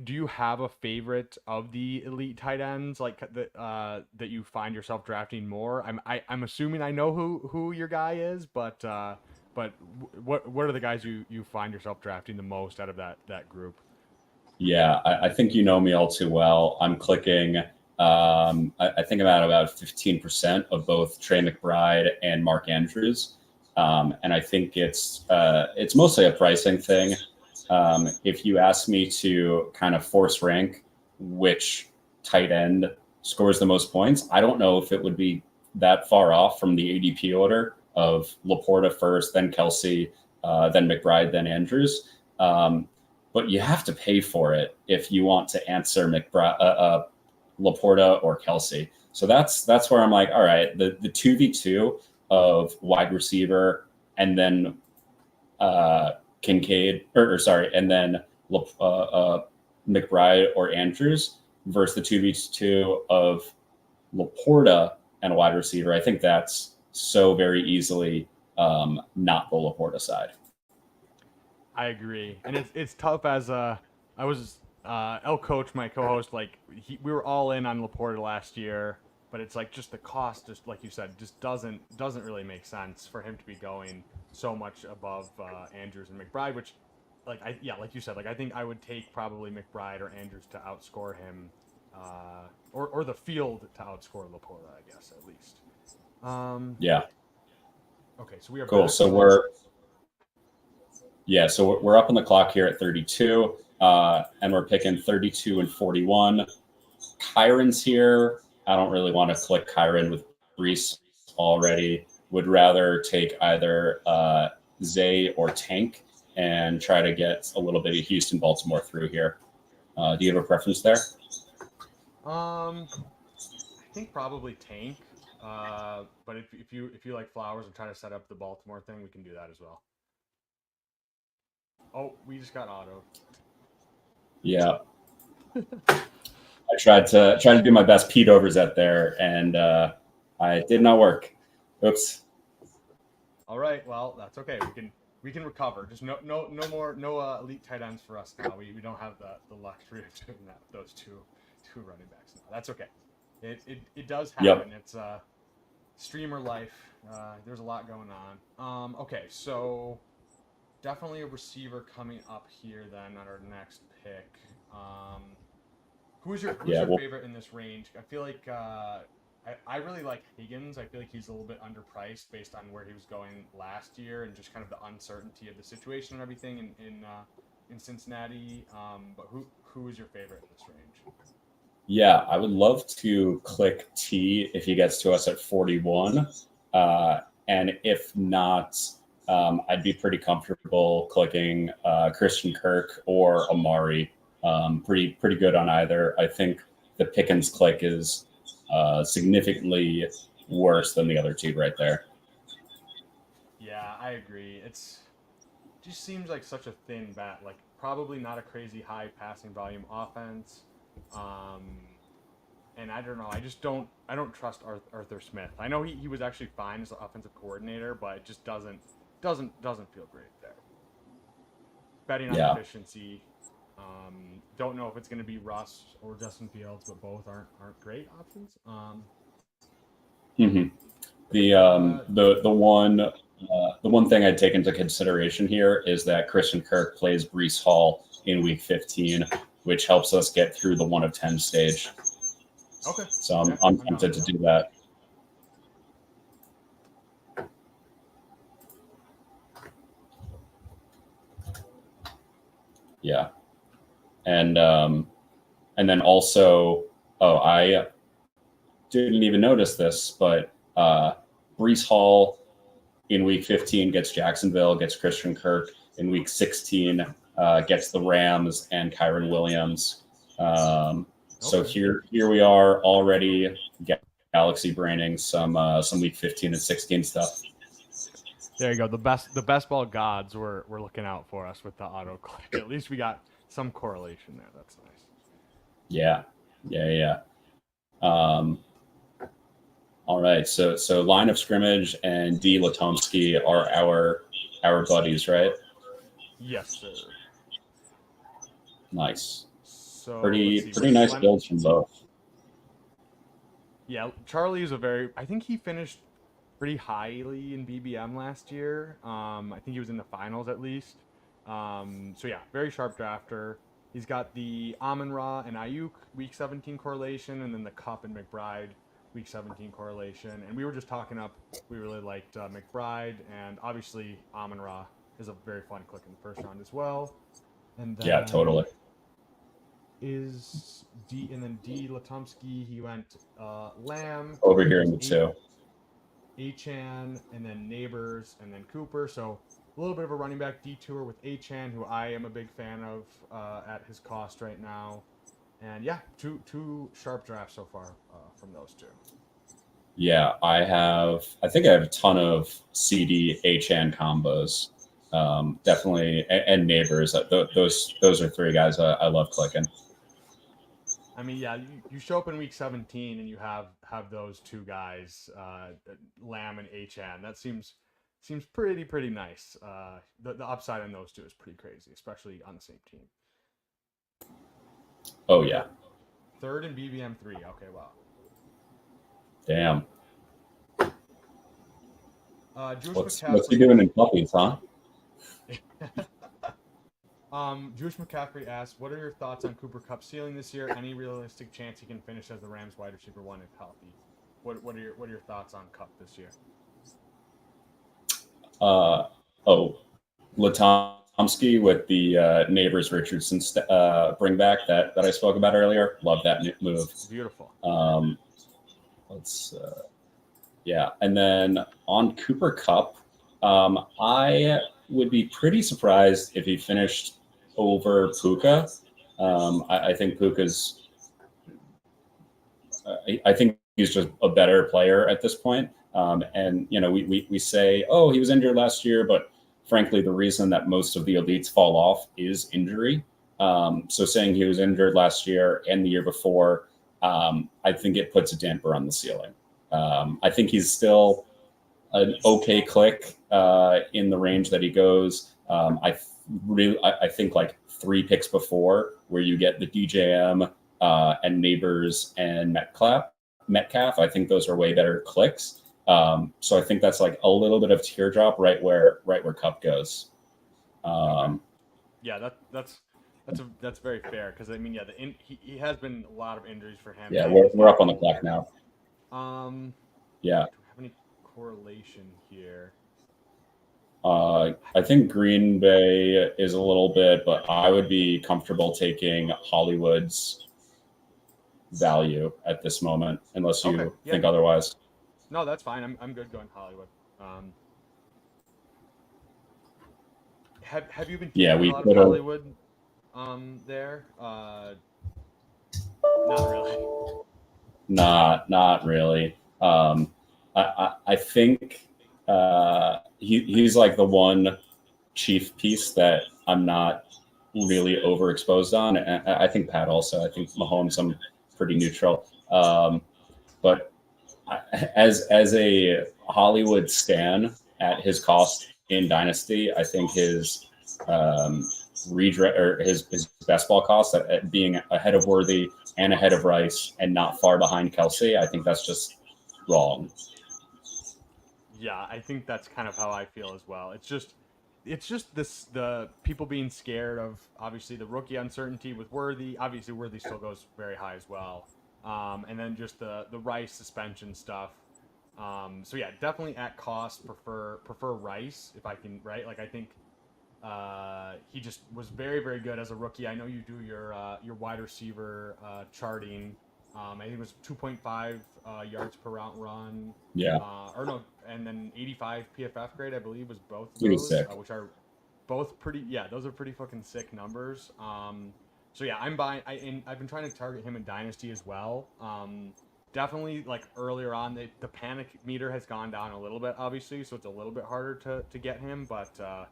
you have a favorite of the elite tight ends like that you find yourself drafting more? I'm assuming I know who your guy is, but what are the guys you find yourself drafting the most out of that group? Yeah, I think you know me all too well. I'm clicking. I think about 15% of both Trey McBride and Mark Andrews, and I think it's mostly a pricing thing. If you ask me to kind of force rank which tight end scores the most points, I don't know if it would be that far off from the ADP order of Laporta first, then Kelsey, then McBride, then Andrews. But you have to pay for it if you want to answer Laporta or Kelsey. So that's where I'm like, all right, the 2v2 of wide receiver and then Kincaid, or sorry, and then McBride or Andrews versus the 2v2 of Laporta and a wide receiver. I think that's so very easily not the Laporta side. I agree, and it's tough as I was El Coach, my co-host, like we were all in on Laporta last year, but it's like just the cost, just like you said, just doesn't really make sense for him to be going so much above Andrews and McBride, which like you said, like I think I would take probably McBride or Andrews to outscore him, or the field to outscore Laporta, I guess at least. Yeah. Okay, so we are cool. back So to we're up on the clock here at 32, and we're picking 32 and 41. Kyron's here. I don't really want to click Kyron with Brees already. Would rather take either Zay or Tank and try to get a little bit of Houston, Baltimore through here. Do you have a preference there? I think probably Tank. But if you like Flowers and try to set up the Baltimore thing, we can do that as well. Oh, we just got auto. Yeah. I tried to do my best Pete Overzet there, and I did not work. Oops. All right, well that's okay. We can recover. Just no more elite tight ends for us now. We don't have the luxury of doing that. Those two running backs now. That's okay. It does happen. Yep. It's streamer life. There's a lot going on. Okay, so definitely a receiver coming up here then on our next pick. Who's your favorite in this range? I feel like I really like Higgins. I feel like he's a little bit underpriced based on where he was going last year and just kind of the uncertainty of the situation and everything in Cincinnati. But who is your favorite in this range? Yeah, I would love to click T if he gets to us at 41. And if not, I'd be pretty comfortable clicking Christian Kirk or Amari. Pretty good on either. I think the Pickens click is significantly worse than the other two right there. I agree. Just seems like such a thin bat. Like probably not a crazy high passing volume offense. Um, and I don't know. I don't trust Arthur Smith. I know he was actually fine as an offensive coordinator, but it just doesn't feel great there. Betting on Yeah. efficiency. Don't know if it's going to be Russ or Justin Fields, but both aren't great options. hmm The one thing I'd take into consideration here is that Christian Kirk plays Brees Hall in Week 15, which helps us get through the 1 of 10 stage. Okay. So I'm tempted to do that. Yeah, and then also, I didn't even notice this, but Brees Hall in Week 15 gets Jacksonville, gets Christian Kirk. In Week 16 gets the Rams and Kyron Williams. So here we are already galaxy braining some Week 15 and 16 stuff. There you go. The best ball gods were looking out for us with the auto click. At least we got some correlation there. That's nice. Yeah. All right. So line of scrimmage and D. Latomsky are our buddies, right? Yes, sir. Nice. So pretty nice builds from both. Yeah, Charlie is I think he finished pretty highly in BBM last year. I think he was in the finals at least. So yeah, very sharp drafter. He's got the Amon-Ra and Ayuk Week 17 correlation, and then the Cup and McBride Week 17 correlation. And we were just talking up. We really liked McBride, and obviously Amon-Ra is a very fun click in the first round as well. And then yeah, totally. And then D. Latomsky, he went Lamb over here in the two. Achan, and then Neighbors, and then Cooper. So a little bit of a running back detour with Achan, who I am a big fan of at his cost right now. And yeah, two sharp drafts so far from those two. Yeah, I think I have a ton of CD Achan combos. Definitely, and Neighbors. Those are three guys I love clicking. I mean, yeah, you show up in Week 17 and you have those two guys, Lamb and Achan. That seems pretty nice. The upside on those two is pretty crazy, especially on the same team. Oh yeah. Third in BBM 3. Okay, wow. Damn. What's he doing in puppies, huh? Jewish McCaffrey asks, what are your thoughts on Cooper Kupp's ceiling this year? Any realistic chance he can finish as the Rams wide receiver 1 if healthy? What are your thoughts on Kupp this year? Latomsky with the Neighbors Richardson bring back that I spoke about earlier. Love that move. Beautiful. And then on Cooper Kupp, I would be pretty surprised if he finished over Puka. I think Puka's. I think he's just a better player at this point. And we say, oh, he was injured last year, but frankly, the reason that most of the elites fall off is injury. So saying he was injured last year and the year before, I think it puts a damper on the ceiling. I think he's still an okay click in the range that he goes. I think like 3 picks before where you get the DJM and Neighbors and Metcalf. I think those are way better clicks. So I think that's like a little bit of teardrop right where Kupp goes. Yeah, that's very fair because I mean, yeah, he has been a lot of injuries for him. Yeah, we're up on the clock now. Yeah. Do we have any correlation here? I think Green Bay is a little bit, but I would be comfortable taking Hollywood's value at this moment, unless you think otherwise. No, that's fine. I'm good going Hollywood. Have you been taking a lot of Hollywood there? Not really. Not really. I think he's like the one chief piece that I'm not really overexposed on. And I think Pat also. I think Mahomes, I'm pretty neutral. But as a Hollywood stan at his cost in Dynasty, I think his his best ball cost at being ahead of Worthy and ahead of Rice and not far behind Kelsey, I think that's just wrong. Yeah, I think that's kind of how I feel as well. It's just this the people being scared of obviously the rookie uncertainty with Worthy. Obviously Worthy still goes very high as well. And then just the Rice suspension stuff. So yeah, definitely at cost prefer Rice if I can, right? Like I think he just was very good as a rookie. I know you do your wide receiver charting. I think it was 2.5 yards per route run. Yeah, Or no, and then 85 PFF grade, I believe, was both of pretty those, sick. which are both pretty. Yeah, those are pretty fucking sick numbers. So yeah, I'm buying. I've been trying to target him in Dynasty as well. Definitely, like earlier on, the panic meter has gone down a little bit, obviously, so it's a little bit harder to get him, but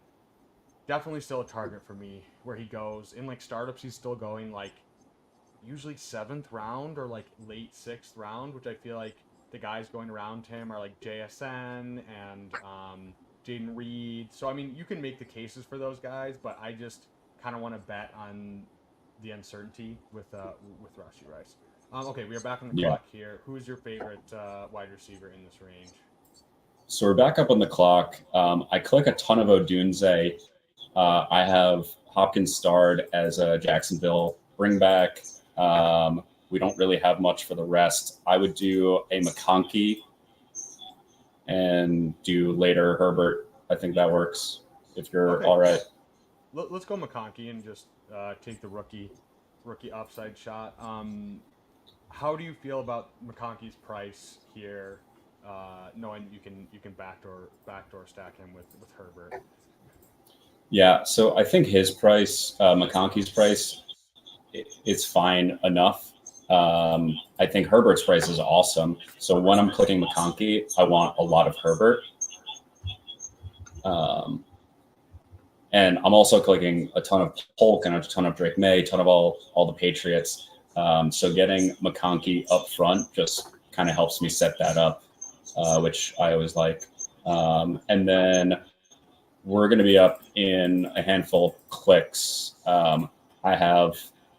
definitely still a target for me where he goes in like startups. He's still going like usually seventh round or like late sixth round, which I feel like the guys going around him are like JSN and Jaden Reed. So I mean, you can make the cases for those guys, but I just kind of want to bet on the uncertainty with Rashi Rice. Okay, we are back on the Yeah. clock here. Who is your favorite wide receiver in this range? So we're back up on the clock. I click a ton of Odunze. I have Hopkins starred as a Jacksonville bringback. We don't really have much for the rest. I would do a McConkey and do later Herbert. I think that works if you're Okay, all right. let's go McConkey and just take the rookie upside shot. How do you feel about McConkey's price here? Knowing you can backdoor stack him with Herbert. Yeah, so I think his price, McConkey's price, it's fine enough. I think Herbert's price is awesome. So when I'm clicking McConkey, I want a lot of Herbert. And I'm also clicking a ton of Polk and a ton of Drake May, a ton of all the Patriots. So getting McConkey up front just kind of helps me set that up, which I always like. And then we're going to be up in a handful of clicks. I have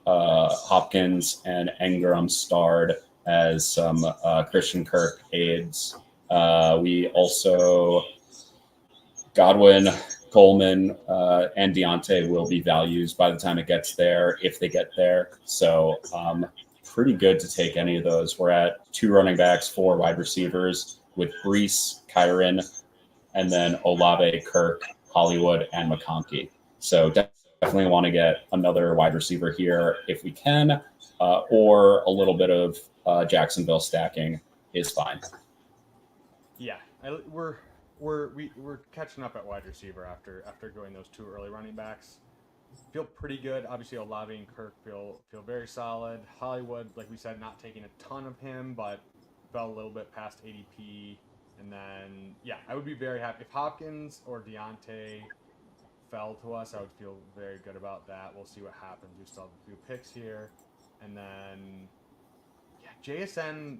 Hopkins and Engram starred as some Christian Kirk aides. We also, Godwin, Coleman, and Deontay will be values by the time it gets there, if they get there. So pretty good to take any of those. We're at 2 running backs, 4 wide receivers with Brees, Kyron, and then Olave, Kirk, Hollywood, and McConkey. So definitely want to get another wide receiver here if we can, or a little bit of Jacksonville stacking is fine. Yeah, we're catching up at wide receiver after going those 2 early running backs. Feel pretty good. Obviously, Olave and Kirk feel very solid. Hollywood, like we said, not taking a ton of him, but fell a little bit past ADP. And then, yeah, I would be very happy if Hopkins or Deontay fell to us. I would feel very good about that. We'll see what happens. We still have a few picks here, and then, yeah, JSN.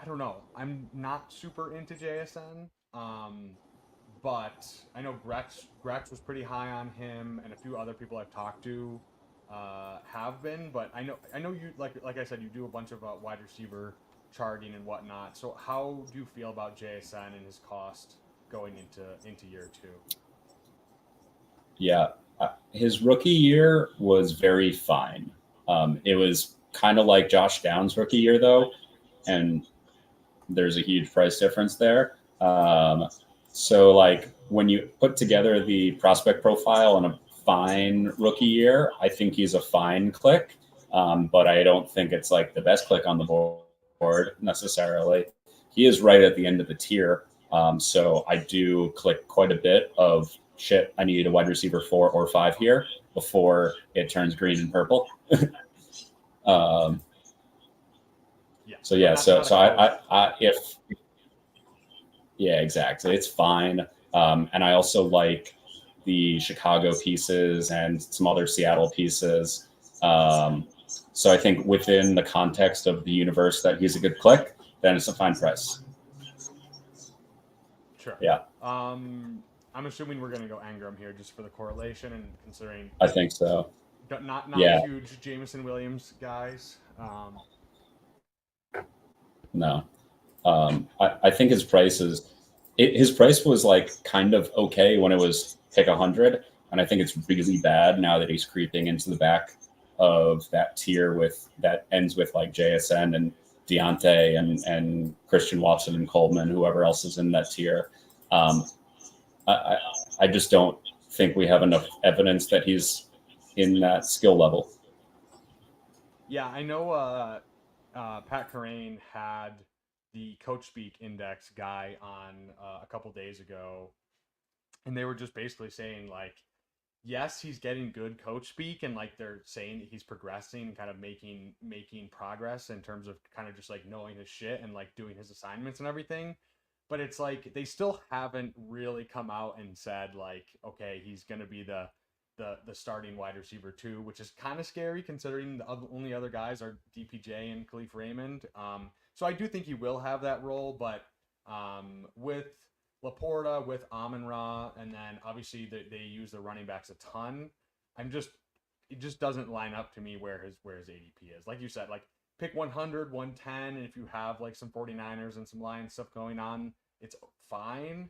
I don't know. I'm not super into JSN. But I know Gretsch was pretty high on him, and a few other people I've talked to have been. But I know you like I said, you do a bunch of wide receiver charting and whatnot. So how do you feel about JSN and his cost going into year 2? Yeah, his rookie year was very fine. It was kind of like Josh Downs' rookie year, though, and there's a huge price difference there. So, like, when you put together the prospect profile on a fine rookie year, I think he's a fine click, but I don't think it's like the best click on the board necessarily. He is right at the end of the tier. So I do click quite a bit of shit. I need a wide receiver 4 or 5 here before it turns green and purple. Yeah. So yeah, so I if Yeah, exactly. It's fine. And I also like the Chicago pieces and some other Seattle pieces. Um, so I think within the context of the universe that he's a good click, then it's a fine price. Sure. Yeah, I'm assuming we're gonna go Engram here just for the correlation and considering I think so. not Yeah, huge Jameson Williams guys. no. I think his price is his price was like kind of okay when it was pick 100, and I think it's really bad now that he's creeping into the back of that tier with that ends with like JSN and Deontay and Christian Watson and Coleman, whoever else is in that tier. Um, I, I I just don't think we have enough evidence that he's in that skill level. Yeah, I know. Pat Carrain had the Coach Speak Index guy on a couple days ago, and they were just basically saying like, yes, he's getting good coach speak, and like they're saying that he's progressing and kind of making progress in terms of kind of just like knowing his shit and like doing his assignments and everything. But it's like they still haven't really come out and said like, okay, he's gonna be the starting wide receiver too, which is kind of scary considering the only other guys are DPJ and Khalif Raymond. So I do think he will have that role, but with Laporta, with Amon Ra, and then obviously they use the running backs a ton. I'm just it just doesn't line up to me where his ADP is. Like you said, like pick 100, 110, and if you have like some 49ers and some Lions stuff going on, it's fine.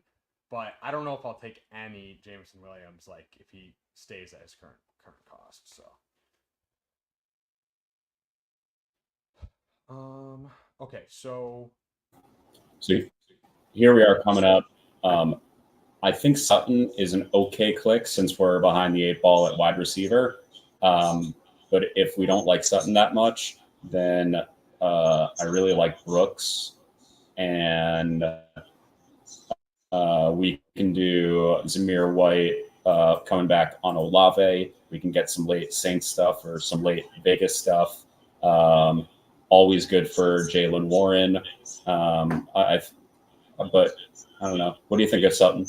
But I don't know if I'll take any Jameson Williams like if he stays at his current cost. So okay, so So here we are coming up. Um, I think Sutton is an okay click since we're behind the 8 ball at wide receiver. But if we don't like Sutton that much, then I really like Brooks, and we can do Zamir White coming back on Olave. We can get some late Saints stuff or some late Vegas stuff. Um, Always good for Jalen Warren. But I don't know. What do you think of Sutton?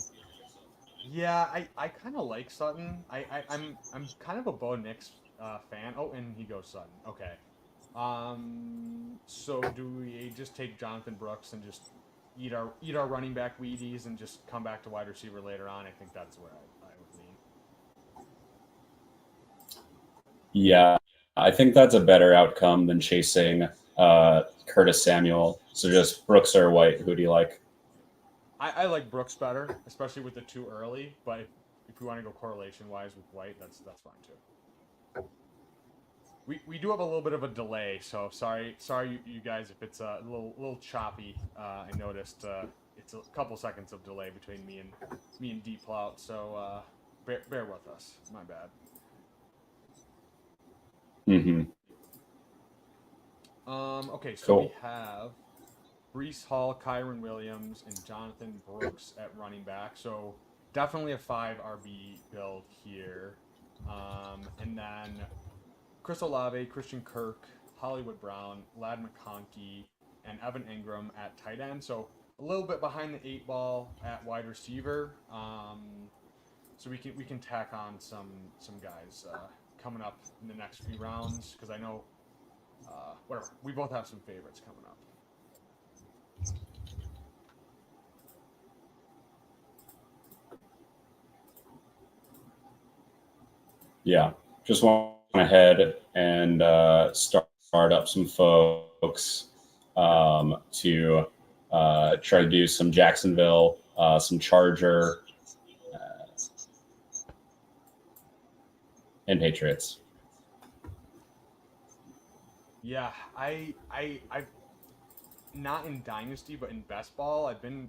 yeah, I kind of like Sutton. I'm kind of a Bo Nix fan. Oh, and he goes Sutton. Okay. So do we just take Jonathan Brooks and just eat our running back Wheaties and just come back to wide receiver later on? I think that's where I would lean. Yeah, I think that's a better outcome than chasing Curtis Samuel. So just Brooks or White. Who do you like? I like Brooks better, especially with the too early. But if we want to go correlation wise with White, that's fine too. We do have a little bit of a delay, so sorry you guys if it's a little choppy. I noticed it's a couple seconds of delay between me and DPLAUT, so bear with us. My bad. Mm-hmm. Okay, so we Cool. have Brees Hall, Kyron Williams, and Jonathan Brooks at running back. So definitely a 5 RB build here. And then Chris Olave, Christian Kirk, Hollywood Brown, Lad McConkey, and Evan Engram at tight end. So a little bit behind the 8 ball at wide receiver. So we can tack on some guys coming up in the next few rounds because I know whatever we both have some favorites coming up. Yeah, just went ahead and start up some folks to try to do some Jacksonville, some Charger, uh, and Patriots. Yeah, I've not in Dynasty, but in Best Ball, I've been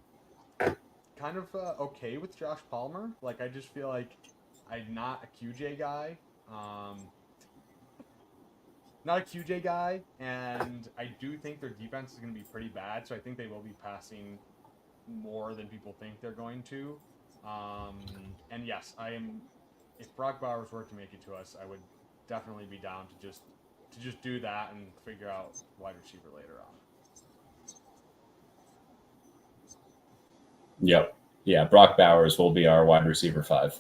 kind of okay with Josh Palmer. Like I just feel like I'm not a QJ guy. Um, Not a QJ guy, and I do think their defense is going to be pretty bad. So I think they will be passing more than people think they're going to. And yes, I am. If Brock Bowers were to make it to us, I would definitely be down to just do that and figure out wide receiver later on. Yep. Yeah, Brock Bowers will be our wide receiver 5.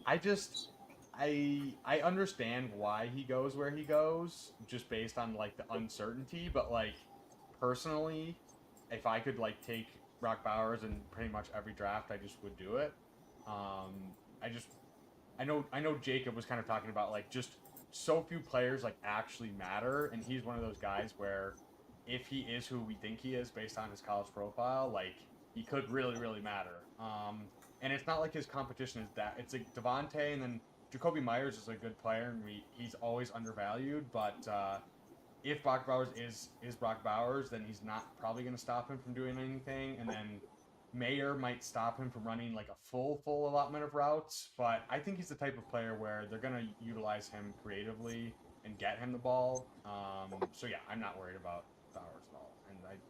I just I understand why he goes where he goes just based on like the uncertainty, but like personally, if I could like take Brock Bowers in pretty much every draft, I just would do it. I just I know Jacob was kind of talking about like just so few players like actually matter, and he's one of those guys where if he is who we think he is based on his college profile, like he could really matter. And it's not like his competition is that it's like Devontae, and then Jacoby Myers is a good player, and he's always undervalued. But if Brock Bowers is Brock Bowers, then he's not probably going to stop him from doing anything, and then Mayer might stop him from running like a full allotment of routes. But I think he's the type of player where they're going to utilize him creatively and get him the ball. So yeah, I'm not worried about Bowers at all,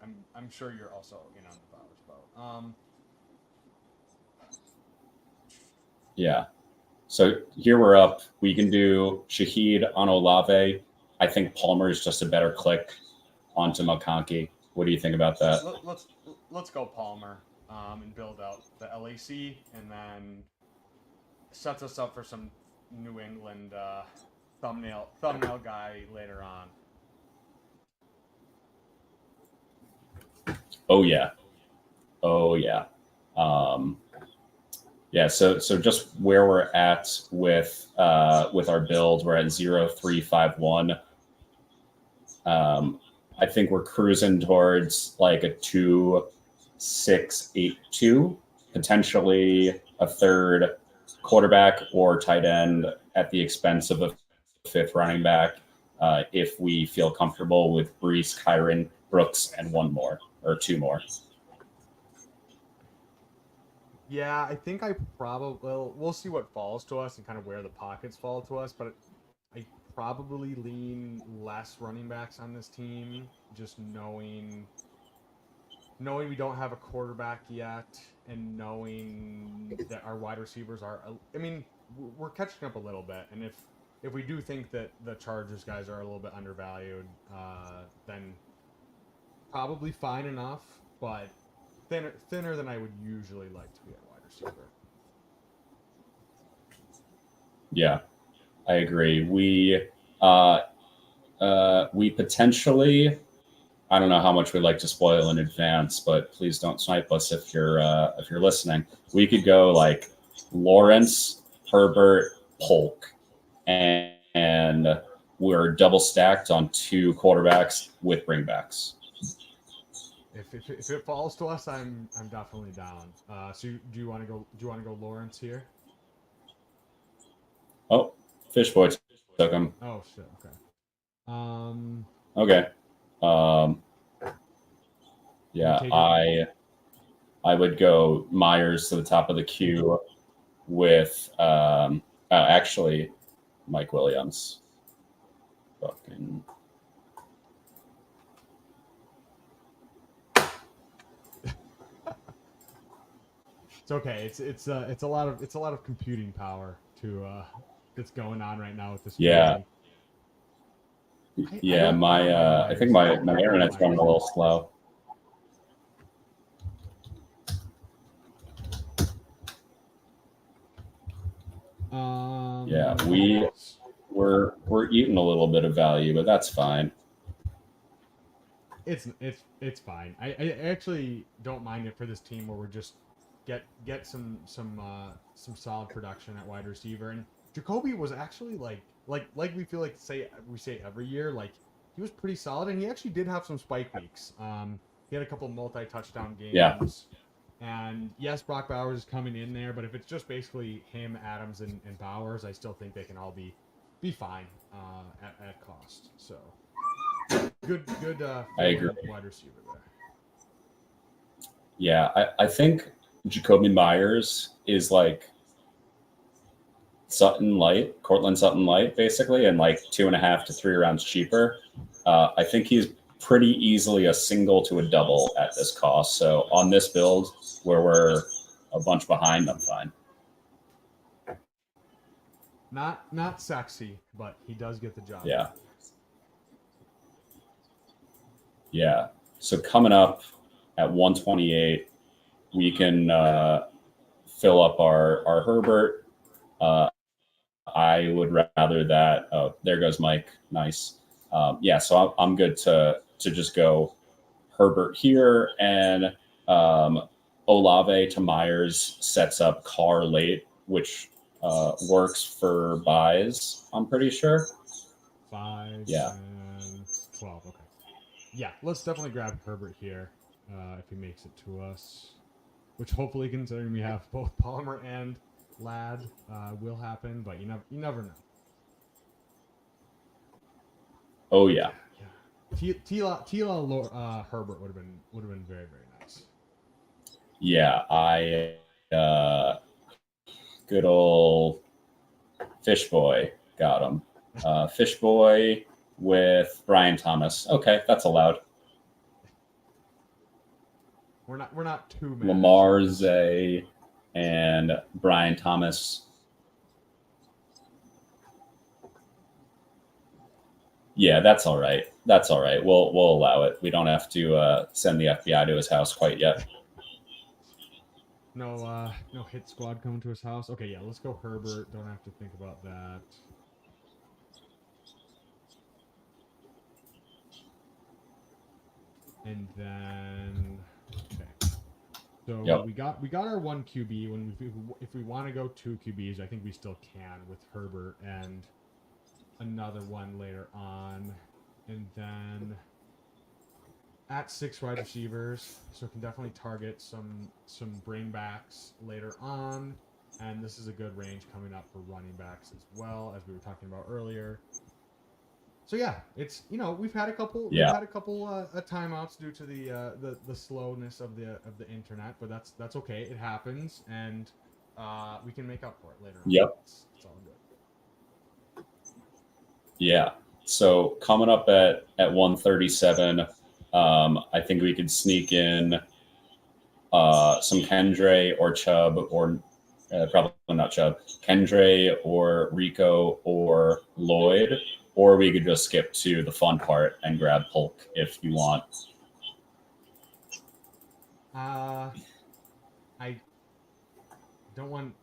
and I'm sure you're also in on the Bowers boat. Yeah. So here we're up. We can do Shaheed on Olave. I think Palmer is just a better click onto McConkey. What do you think about that? Let's go Palmer and build out the LAC, and then sets us up for some New England thumbnail guy later on. Oh yeah. Oh yeah. Um, yeah. So just where we're at with our build, we're at 0.351. I think we're cruising towards like a 2.682, potentially a third quarterback or tight end at the expense of a fifth running back, if we feel comfortable with Brees, Kyron, Brooks, and one more or two more. Yeah, I think I probably we'll see what falls to us and kind of where the pockets fall to us, but I probably lean less running backs on this team, just knowing we don't have a quarterback yet, and knowing that our wide receivers are. I mean, we're catching up a little bit, and if we do think that the Chargers guys are a little bit undervalued, then probably fine enough, but thinner than I would usually like to be at wide receiver. Yeah, I agree. We potentially, I don't know how much we like to spoil in advance, but please don't snipe us if you're listening. We could go like Lawrence, Herbert, Polk, and we're double stacked on two quarterbacks with bringbacks. If it falls to us, I'm definitely down. So do you want to go? Do you want to go Lawrence here? Oh, Fishboy took him. Oh shit. Okay. Um. Okay. Um, yeah, I would go Myers to the top of the queue with actually Mike Williams. Fucking. It's okay. It's a lot of computing power to that's going on right now with this. Yeah. I don't I think my internet's running a little slow. Yeah, we're eating a little bit of value, but that's fine. It's fine. I actually don't mind it for this team where we're just get some solid production at wide receiver. And Jacoby was actually like we feel like we say every year, like he was pretty solid, and he actually did have some spike weeks. He had a couple multi-touchdown games. Yeah. And yes, Brock Bowers is coming in there, but if it's just basically him, Adams, and Bowers, I still think they can all be fine at cost. So good. I agree. Wide receiver there. Yeah, I think Jacoby Myers is like Cortland Sutton Light, basically, and like 2.5 to 3 rounds cheaper. I think he's pretty easily a single to a double at this cost. So on this build, where we're a bunch behind, I'm fine. Not sexy, but he does get the job. Yeah. So coming up, at 128, we can fill up our Herbert. I would rather that. Oh, there goes Mike. Nice. Yeah, so I'm good to just go Herbert here, and Olave to Myers sets up Carr late, which works for buys, I'm pretty sure. 5 Yeah. and 12. Okay. Yeah, let's definitely grab Herbert here if he makes it to us, which hopefully, considering we have both Palmer and Ladd, will happen. But you never know. Oh yeah. Yeah. Tila Herbert would have been very, very nice. Yeah, I good old Fish Boy got him. Fish Boy with Brian Thomas. Okay, that's allowed. We're not too mad. Lamar Zay and Brian Thomas. Yeah, that's all right. That's all right. We'll allow it. We don't have to send the FBI to his house quite yet. No hit squad coming to his house. Okay, yeah, let's go Herbert. Don't have to think about that. And then okay. So Yep. we got our one QB. If we want to go two QBs, I think we still can with Herbert and another one later on, and then at 6 wide receivers, so can definitely target some bring backs later on, and this is a good range coming up for running backs as well, as we were talking about earlier. So yeah, it's we've had a couple timeouts due to the slowness of the internet, but that's okay. It happens, and we can make up for it later on. Yep. It's all good. Yeah. So coming up at 137, I think we could sneak in some Kendre or Chubb, or probably not Chubb, Kendre or Rico or Lloyd, or we could just skip to the fun part and grab Polk if you want. I don't want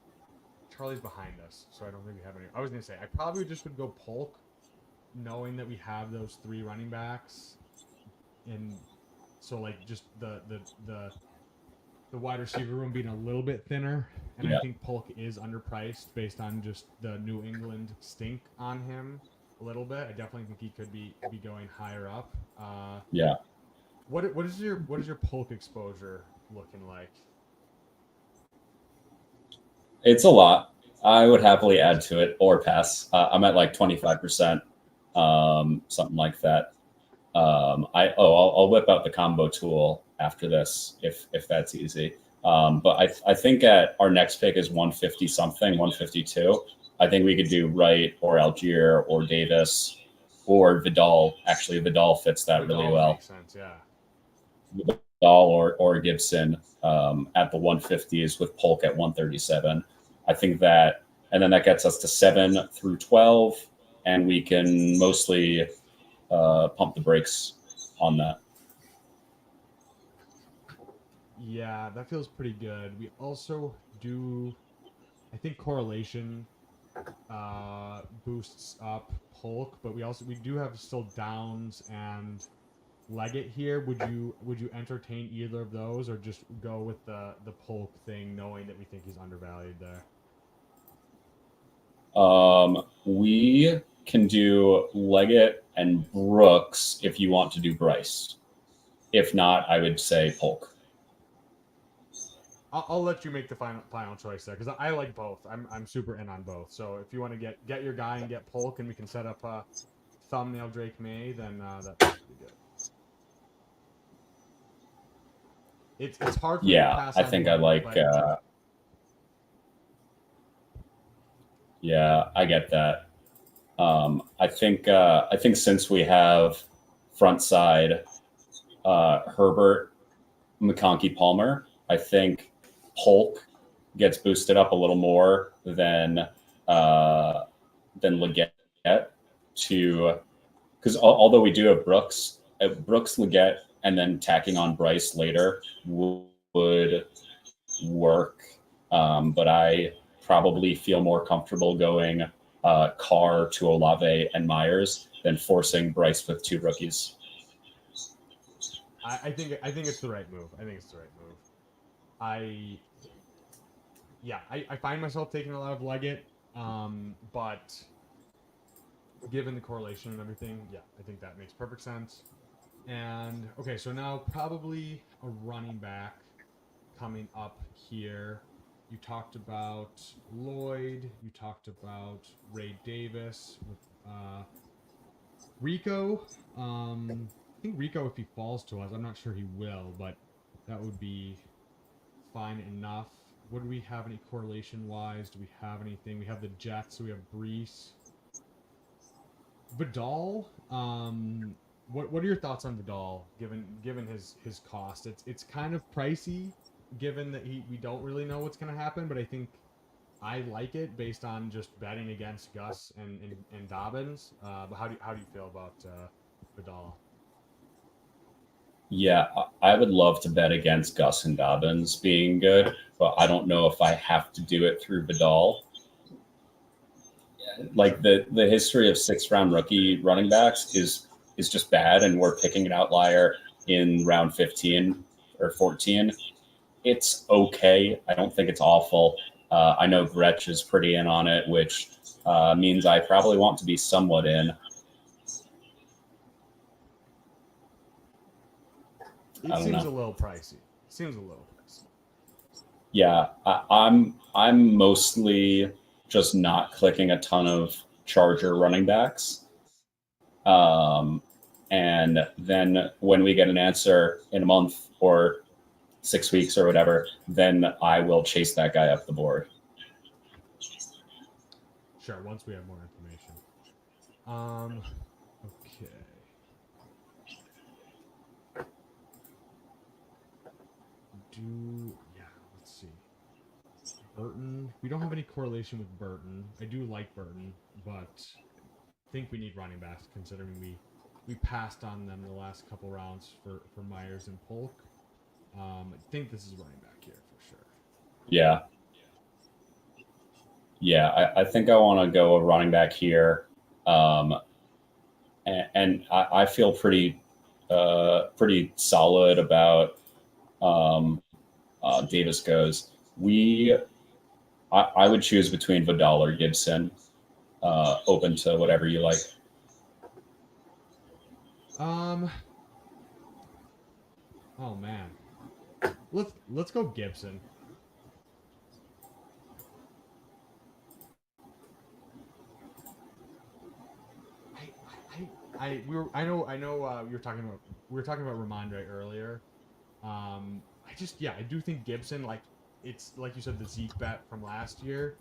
Charlie's behind us, so I don't think we have any. I was gonna say I probably just would go Polk, knowing that we have those 3 running backs, and so like just the wide receiver room being a little bit thinner, and Yeah. I think Polk is underpriced based on just the New England stink on him a little bit. I definitely think he could be going higher up. Yeah. What is your Polk exposure looking like? It's a lot. I would happily add to it or pass. I'm at like 25%, something like that. I'll whip out the combo tool after this if that's easy. But I think at our next pick is 150 something, 152. I think we could do Wright or Algier or Davis or Vidal. Actually, Vidal fits that really well. Makes sense, yeah. Vidal or Gibson at the 150s with Polk at 137. I think that, and then that gets us to 7 through 12, and we can mostly pump the brakes on that. Yeah, that feels pretty good. We also do, I think correlation boosts up Polk, but we do have still Downs and Leggett here. Would you entertain either of those, or just go with the Polk thing, knowing that we think he's undervalued there? We can do Leggett and Brooks if you want to do Bryce. If not, I would say Polk. I'll let you make the final choice there, because I like both. I'm super in on both. So if you want to get your guy and get Polk, and we can set up a thumbnail Drake May, then that's pretty good. It's hard for me to pass I on think one, I like. Yeah, I get that. I think since we have front side Herbert, McConkey, Palmer, I think Polk gets boosted up a little more than Leggett, to, because although we do have Brooks, Leggett and then tacking on Bryce later would work. But I probably feel more comfortable going Carr to Olave and Myers than forcing Bryce with 2 rookies. I think it's the right move. I think it's the right move. I find myself taking a lot of Leggett, but given the correlation and everything, yeah, I think that makes perfect sense. And okay, so now probably a running back coming up here. You talked about Lloyd. You talked about Ray Davis with Rico. I think Rico, if he falls to us, I'm not sure he will, but that would be fine enough. What do we have any correlation wise? Do we have anything? We have the Jets. So we have Brees. Vidal. What are your thoughts on Vidal given his cost? It's kind of pricey given that we don't really know what's going to happen, but I think I like it based on just betting against Gus and Dobbins. But how do you feel about Vidal? Yeah, I would love to bet against Gus and Dobbins being good, but I don't know if I have to do it through Vidal. Like the history of 6th-round rookie running backs is just bad, and we're picking an outlier in round 15 or 14. It's okay. I don't think it's awful. I know Gretsch is pretty in on it, which means I probably want to be somewhat in. It seems a little pricey. Yeah, I'm mostly just not clicking a ton of Charger running backs. And then when we get an answer in a month or 6 weeks or whatever, then I will chase that guy up the board. Sure, once we have more information. Okay. Let's see. Burton. We don't have any correlation with Burton. I do like Burton, but I think we need running backs considering we passed on them the last couple rounds for Myers and Polk. I think this is running back here for sure. Yeah. Yeah, I think I want to go a running back here. And I feel pretty solid about Davis goes. I would choose between Vidal or Gibson. Open to whatever you like. Oh man. Let's go Gibson. We were talking about Ramondre earlier. I do think Gibson, like, it's like you said, the Zeke bet from last year.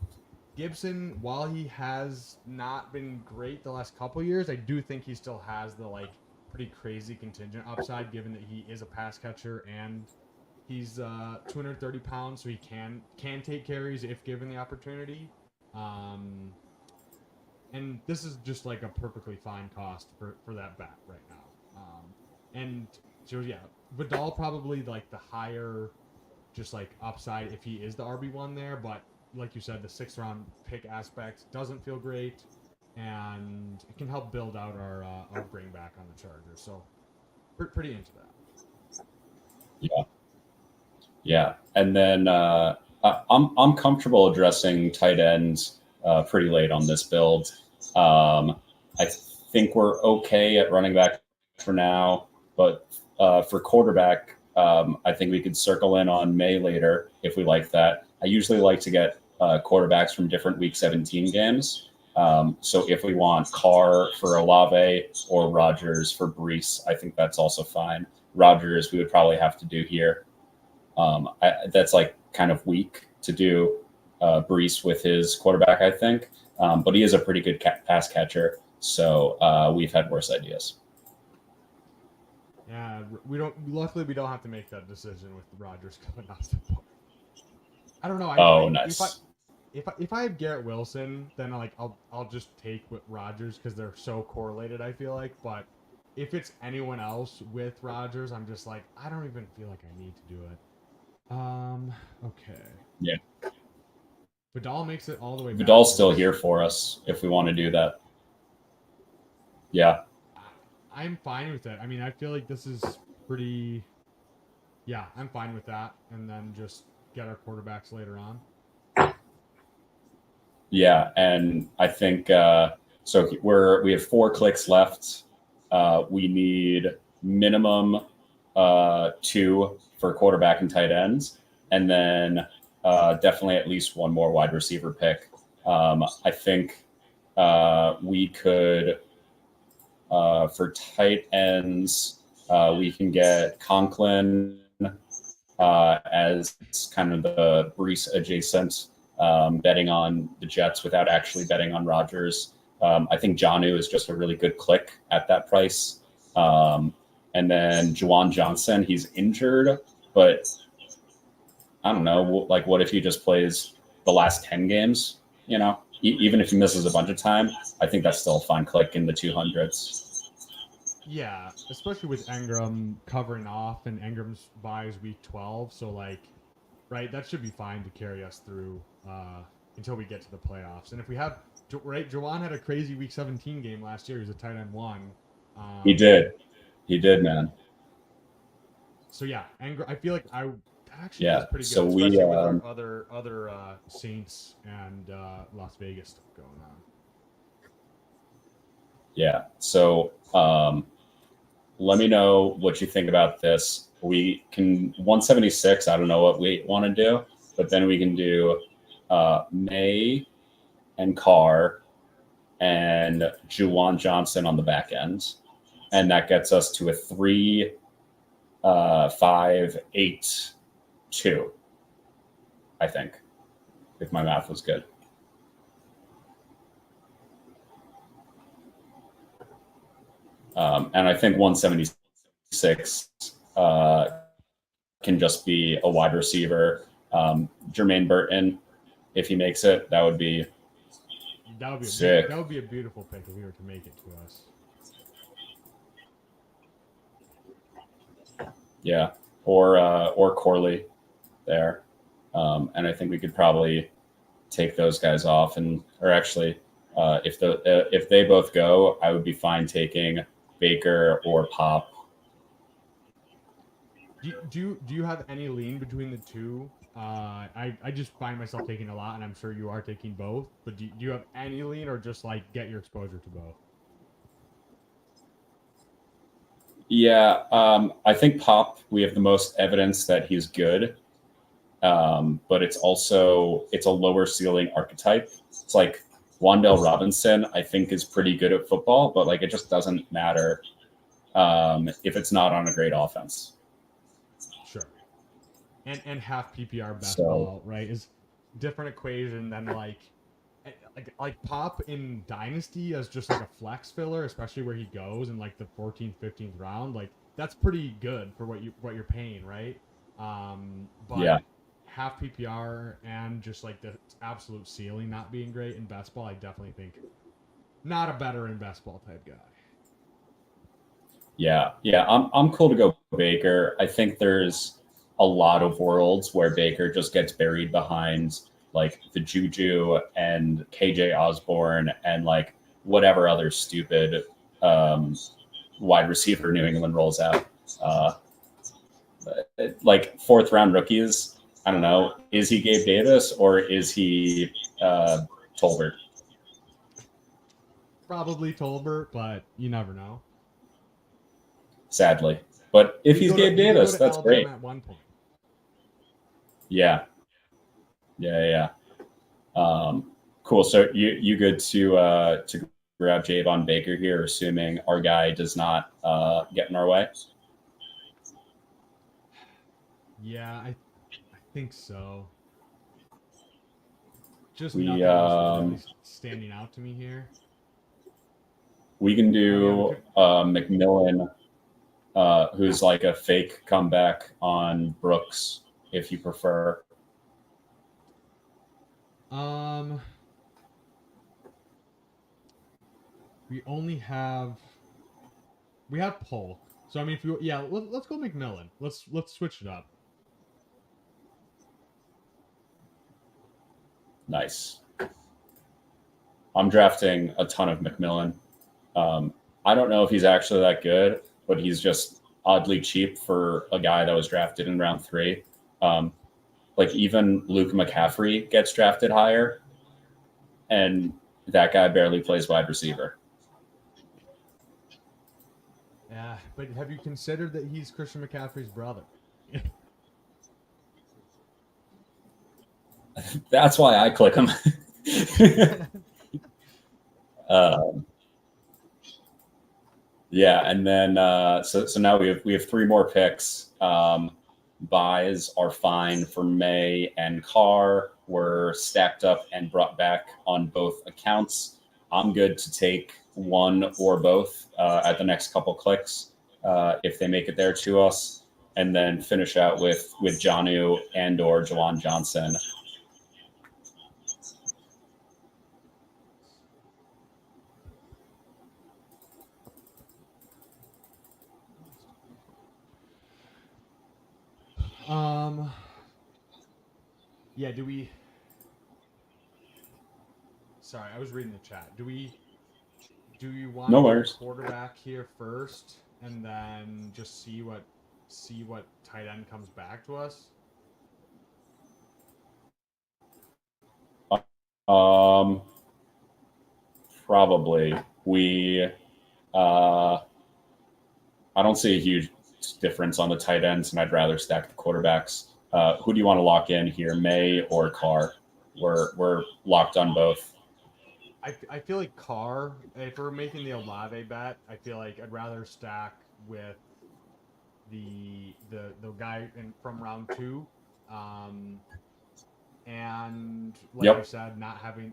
Gibson, while he has not been great the last couple years, I do think he still has the pretty crazy contingent upside, given that he is a pass catcher and he's 230 pounds, so he can take carries if given the opportunity. And this is just like a perfectly fine cost for that bet right now. And so yeah, Vidal probably like the higher, just like upside if he is the RB1 there, but like you said, the 6th-round pick aspect doesn't feel great, and it can help build out our bring back on the Chargers. So pretty into that. Yeah, and then I'm comfortable addressing tight ends pretty late on this build. I think we're okay at running back for now, but for quarterback, I think we could circle in on May later if we like that. I usually like to get quarterbacks from different Week 17 games. So if we want Carr for Olave or Rodgers for Brees, I think that's also fine. Rodgers, we would probably have to do here. That's like kind of weak to do Brees with his quarterback, I think. But he is a pretty good pass catcher. So we've had worse ideas. Yeah, luckily we don't have to make that decision with Rodgers coming off the board. I don't know. Nice. If I have Garrett Wilson, then I'll just take with Rodgers because they're so correlated, I feel like. But if it's anyone else with Rodgers, I'm just like, I don't even feel like I need to do it. Okay. Yeah. Vidal makes it all the way back. Vidal's still here for us if we want to do that. Yeah. I'm fine with it. I mean, I feel like this is pretty. Yeah, I'm fine with that, and then just get our quarterbacks later on. Yeah, and I think so. We have 4 clicks left. We need minimum 2 for quarterback and tight ends, and then definitely at least 1 more wide receiver pick. I think we could for tight ends we can get Conklin as kind of the Brees adjacent. Betting on the Jets without actually betting on Rodgers. I think Jonnu is just a really good click at that price. And then Juwan Johnson, he's injured, but I don't know. Like, what if he just plays the last 10 games? You know, even if he misses a bunch of time, I think that's still a fine click in the 200s. Yeah, especially with Engram covering off, and Engram's buys week 12, so like, right, that should be fine to carry us through until we get to the playoffs. And if we have, right, Jawan had a crazy week 17 game last year. He was a tight end 1. He did, man. So yeah, I feel like that actually Yeah, feels pretty so good, we especially with our other Saints and Las Vegas stuff going on. Yeah, so let me know what you think about this. We can 176. I don't know what we want to do, but then we can do May and Carr and Juwan Johnson on the back end, and that gets us to a 3, 5, 8, 2. I think, if my math was good. And I think 176 can just be a wide receiver. Jermaine Burton, if he makes it, that would be sick. That would be a beautiful pick if he were to make it to us. Yeah, or Corley there, and I think we could probably take those guys off, or actually, if they both go, I would be fine taking Baker or Pop. Do you have any lean between the two? I just find myself taking a lot, and I'm sure you are taking both. But do you have any lean, or just like get your exposure to both? Yeah, I think Pop, we have the most evidence that he's good, but it's a lower ceiling archetype. It's like Wan'Dale Robinson, I think, is pretty good at football, but like it just doesn't matter if it's not on a great offense. Sure. And half PPR best ball, right, is different equation than like Pop in Dynasty as just like a flex filler, especially where he goes in like the 14th, 15th round. Like that's pretty good for what you're paying, right? But yeah, half PPR and just like the absolute ceiling not being great in best ball, I definitely think not a better in best ball type guy. Yeah, I'm cool to go Baker. I think there's a lot of worlds where Baker just gets buried behind like the Juju and KJ Osborne and like whatever other stupid wide receiver New England rolls out. Like 4th round rookies. I don't know. Is he Gabe Davis or is he Tolbert? Probably Tolbert, but you never know. Sadly, but if he's Gabe Davis, that's Alabama great. At one point. Yeah. Cool. So you good to grab Javon Baker here, assuming our guy does not get in our way? Yeah, I think so. Just We nothing else is really standing out to me here. We can do McMillan, who's like a fake comeback on Brooks, if you prefer. We only have we have Polk. So I mean, if you let's go McMillan. Let's switch it up. Nice. I'm drafting a ton of McMillan. I don't know if he's actually that good, but he's just oddly cheap for a guy that was drafted in round 3. Like even Luke McCaffrey gets drafted higher, and that guy barely plays wide receiver. Yeah, but have you considered that he's Christian McCaffrey's brother? That's why I click him. Yeah, and then so now we have 3 more picks. Buys are fine for May and Carr. We're stacked up and brought back on both accounts. I'm good to take one or both at the next couple clicks if they make it there to us, and then finish out with Jonnu and or Jawan Johnson. Yeah, do we... Sorry, I was reading the chat. Do you want No to worries. quarterback here first and then just see what tight end comes back to us? Probably. I don't see a huge difference on the tight ends, and I'd rather stack the quarterbacks. Who do you want to lock in here, May or Carr? We're locked on both. I feel like Carr, if we're making the Olave bet, I feel like I'd rather stack with the guy from round 2. And like Yep. you said, not having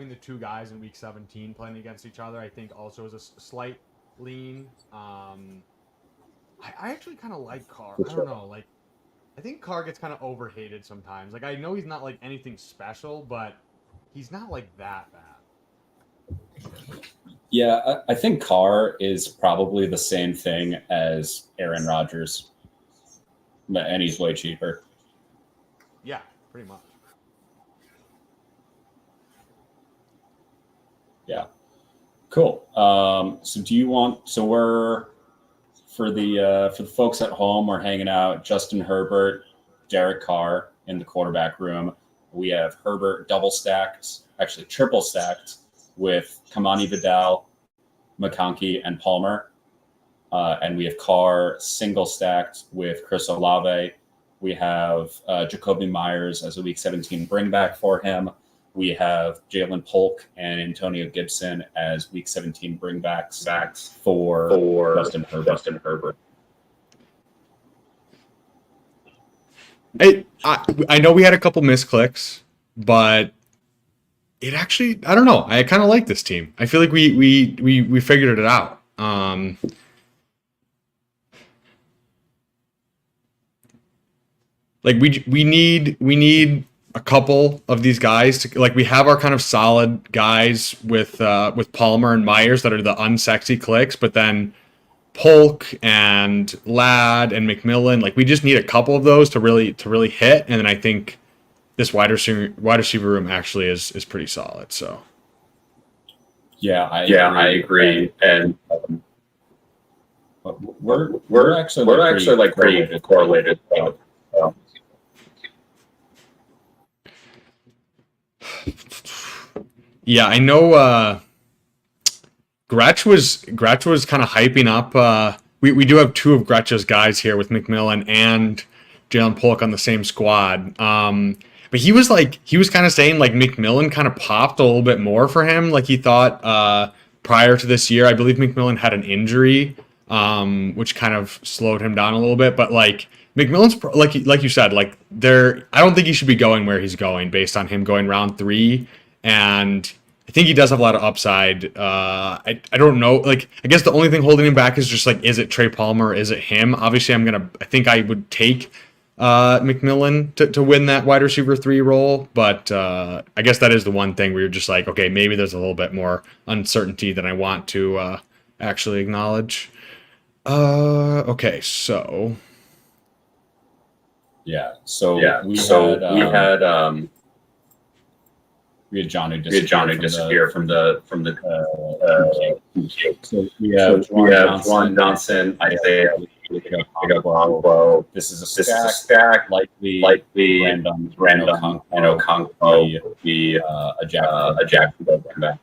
the 2 guys in week 17 playing against each other, I think also is a slight lean. I actually kind of like Carr. I don't know, like I think Carr gets kind of overhated sometimes. Like I know he's not like anything special, but he's not like that bad. Yeah, I think Carr is probably the same thing as Aaron Rodgers, and he's way cheaper. Yeah, pretty much. Yeah, cool. So do you want? So we're for the folks at home, we're hanging out. Justin Herbert, Derek Carr in the quarterback room. We have Herbert double stacked, actually triple stacked, with Kamani Vidal, McConkey, and Palmer. And we have Carr single stacked with Chris Olave. We have Jacoby Myers as a week 17 bring back for him. We have Jalen Polk and Antonio Gibson as week 17 bring backs for Justin Herbert. I know we had a couple misclicks, but it actually, I don't know. I kind of like this team. I feel like we figured it out. Like we need a couple of these guys to, like, we have our kind of solid guys with Palmer and Myers that are the unsexy clicks, but then Polk and Ladd and McMillan, like we just need a couple of those to really hit, and then I think this wide receiver room actually is pretty solid. So I agree. And we're actually pretty correlated. Yeah, I know. Gretsch was kind of hyping up. We do have 2 of Gretsch's guys here with McMillan and Jalen Polk on the same squad. But he was kind of saying like McMillan kind of popped a little bit more for him. Like he thought prior to this year, I believe McMillan had an injury, which kind of slowed him down a little bit. But like McMillan's like you said, like I don't think he should be going where he's going based on him going round 3, and I think he does have a lot of upside. I don't know. Like, I guess the only thing holding him back is just like, is it Trey Palmer? Is it him? Obviously, I think I would take McMillan to win that wide receiver 3 role. But I guess that is the one thing where you're just like, okay, maybe there's a little bit more uncertainty than I want to actually acknowledge. Okay, so Yeah. So Yeah. we So had we had John who we had John who disappeared from the so we so have we have Juwan Juwan Johnson, Isaiah Lee, Jacob Jacob Conquo. Conquo. This is a This is a stack, stack. likely Likely random random and Okonkwo be would be a Jack. a Jacksonville running back.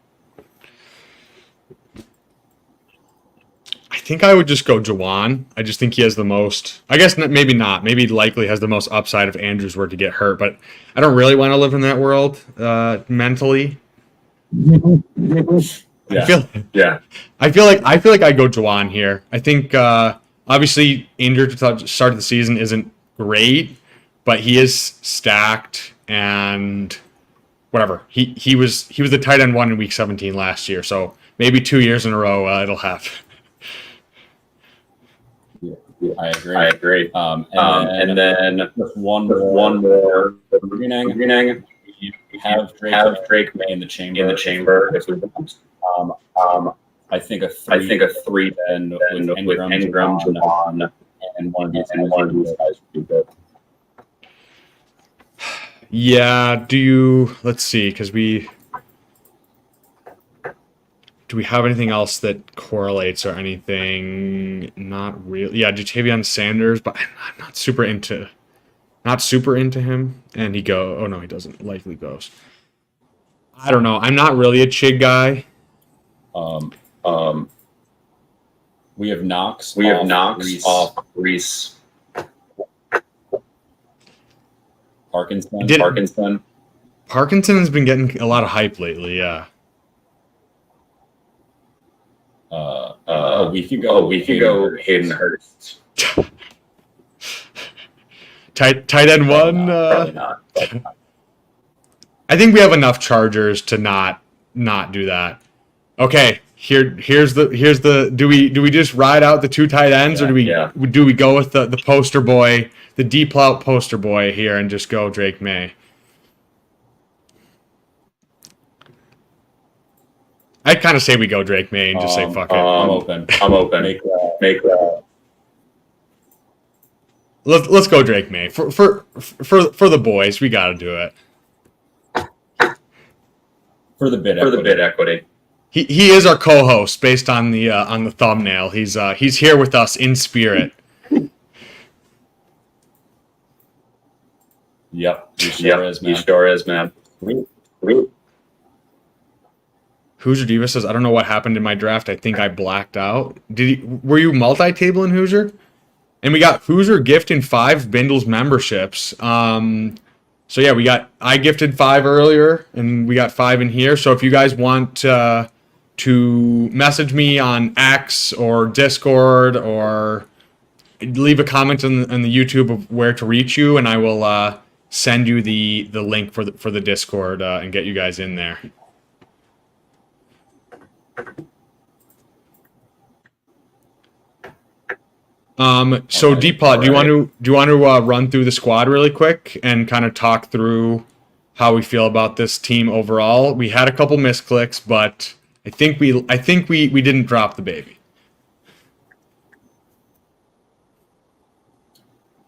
I think I would just go Jawan. I just think he has the most. I guess maybe not. Maybe likely has the most upside if Andrews were to get hurt. But I don't really want to live in that world mentally. Yeah. I feel. Yeah. I feel like I'd go Jawan here. I think obviously injured to start of the season isn't great, but he is stacked and whatever. He was the tight end one in week 17 last year. So maybe 2 years in a row it'll happen. I agree. I agree. And then just one more. Greening. We have Drake May in the chamber. if we want. I think a three then with Ingram, Javon, and one of these guys would be good. Yeah. Let's see, because do we have anything else that correlates or anything? Not really. Yeah, Jatavion Sanders, but I'm not super into him. And he oh no, he doesn't. Likely goes. I don't know. I'm not really a Chig guy. We have Knox. Off Reese. Parkinson. Parkinson has been getting a lot of hype lately. Yeah. A week ago, Hayden Hurst. Tight end one. Probably not. I think we have enough Chargers to not do that. Okay, here's the do we just ride out the two tight ends, or do we go with the poster boy, the DPLAUT poster boy here, and just go Drake May? I'd kind of say we go Drake May and just say fuck it. I'm open. Let's go Drake May for the boys. We got to do it for the bid equity. He is our co-host based on the thumbnail. He's here with us in spirit. Yep, he sure is, man. Hoosier Diva says, I don't know what happened in my draft. I think I blacked out. Were you multi-tabling Hoosier? And we got Hoosier gifting 5 Bindles memberships. So yeah, I gifted 5 earlier, and we got 5 in here. So if you guys want to message me on X or Discord or leave a comment on the YouTube of where to reach you, and I will send you the link for the Discord and get you guys in there. So DPLAUT, do you want to run through the squad really quick and kind of talk through how we feel about this team overall? We had a couple misclicks, but I think we didn't drop the baby.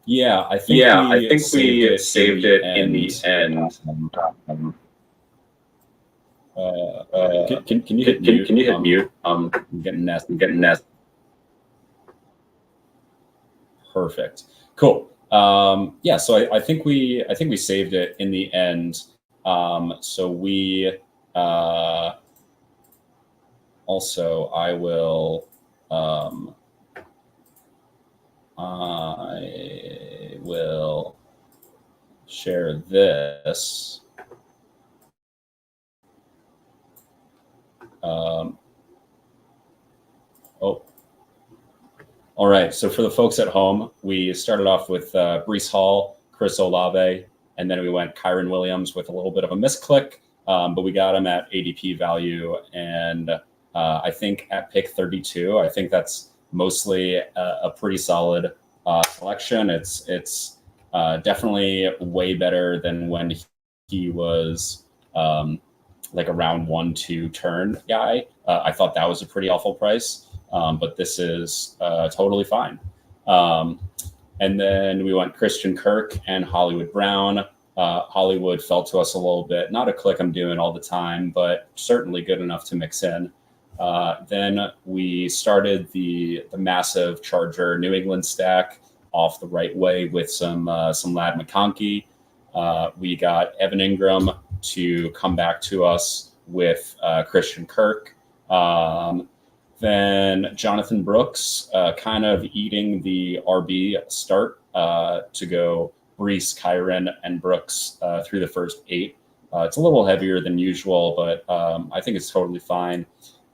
Yeah, I think we saved it in the end. Can you hit mute? I'm getting nest. Perfect. Cool. Yeah, so I think we saved it in the end. So we also I will share this. All right. So for the folks at home, we started off with Breece Hall, Chris Olave, and then we went Kyron Williams with a little bit of a misclick, but we got him at ADP value. And I think at pick 32, I think that's mostly a pretty solid selection. It's definitely way better than when he was like a round 1-2 turn guy. I thought that was a pretty awful price. but this is totally fine. And then we went Christian Kirk and Hollywood Brown. Hollywood fell to us a little bit. Not a click I'm doing all the time, but certainly good enough to mix in. Then we started the massive Charger New England stack off the right way with some Ladd McConkey. We got Evan Ingram to come back to us with Christian Kirk. Then Jonathan Brooks kind of eating the RB start to go Brees, Kyron, and Brooks through the first 8. It's a little heavier than usual, but I think it's totally fine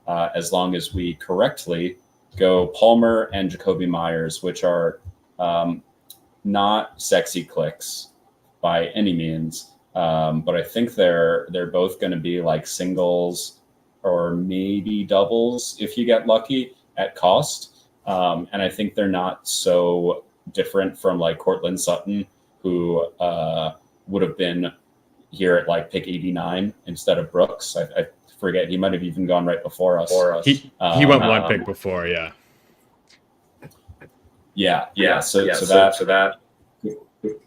as long as we correctly go Palmer and Jacoby Myers, which are not sexy clicks by any means. But I think they're both going to be like singles or maybe doubles if you get lucky at cost. And I think they're not so different from like Cortland Sutton, who would have been here at like pick 89 instead of Brooks. I forget, he might have even gone right before us. He went one pick before, yeah. So that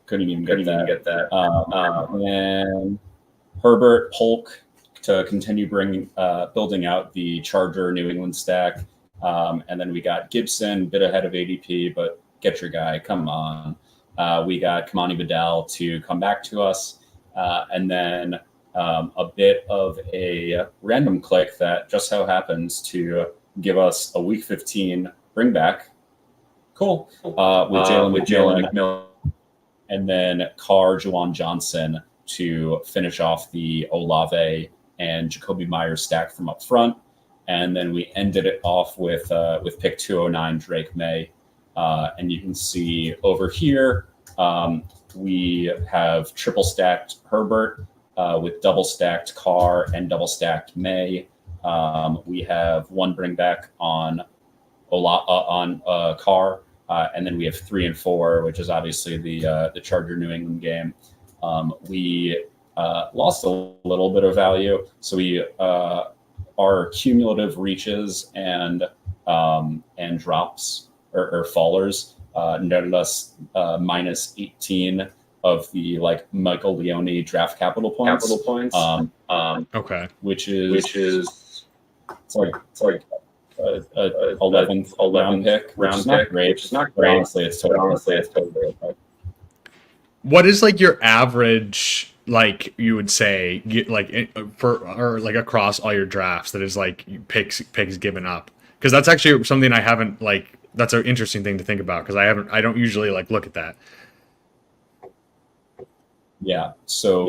couldn't even get that. And Herbert, Polk to continue building out the Charger New England stack. And then we got Gibson, bit ahead of ADP, but get your guy, come on. We got Kamani Vidal to come back to us. And then a bit of a random click that just so happens to give us a week 15 bring back. Cool. With Jalen McMillan. And then Carr, Juwan Johnson to finish off the Olave and Jacoby Myers stack from up front. And then we ended it off with pick 209, Drake May. And you can see over here, we have triple stacked Herbert with double stacked Carr and double stacked May. We have one bring back on Carr. And then we have 3 and 4, which is obviously the Charger New England game. We lost a little bit of value. So we our cumulative reaches and drops or fallers netted us minus 18 of the like Michael Leone draft capital points. Okay. Which is it's like 11th round pick, which is not great. But honestly, it's totally okay. What is like your average, like you would say, like across all your drafts that is like picks given up? Because that's actually something I haven't like. That's an interesting thing to think about because I don't usually like look at that. Yeah. So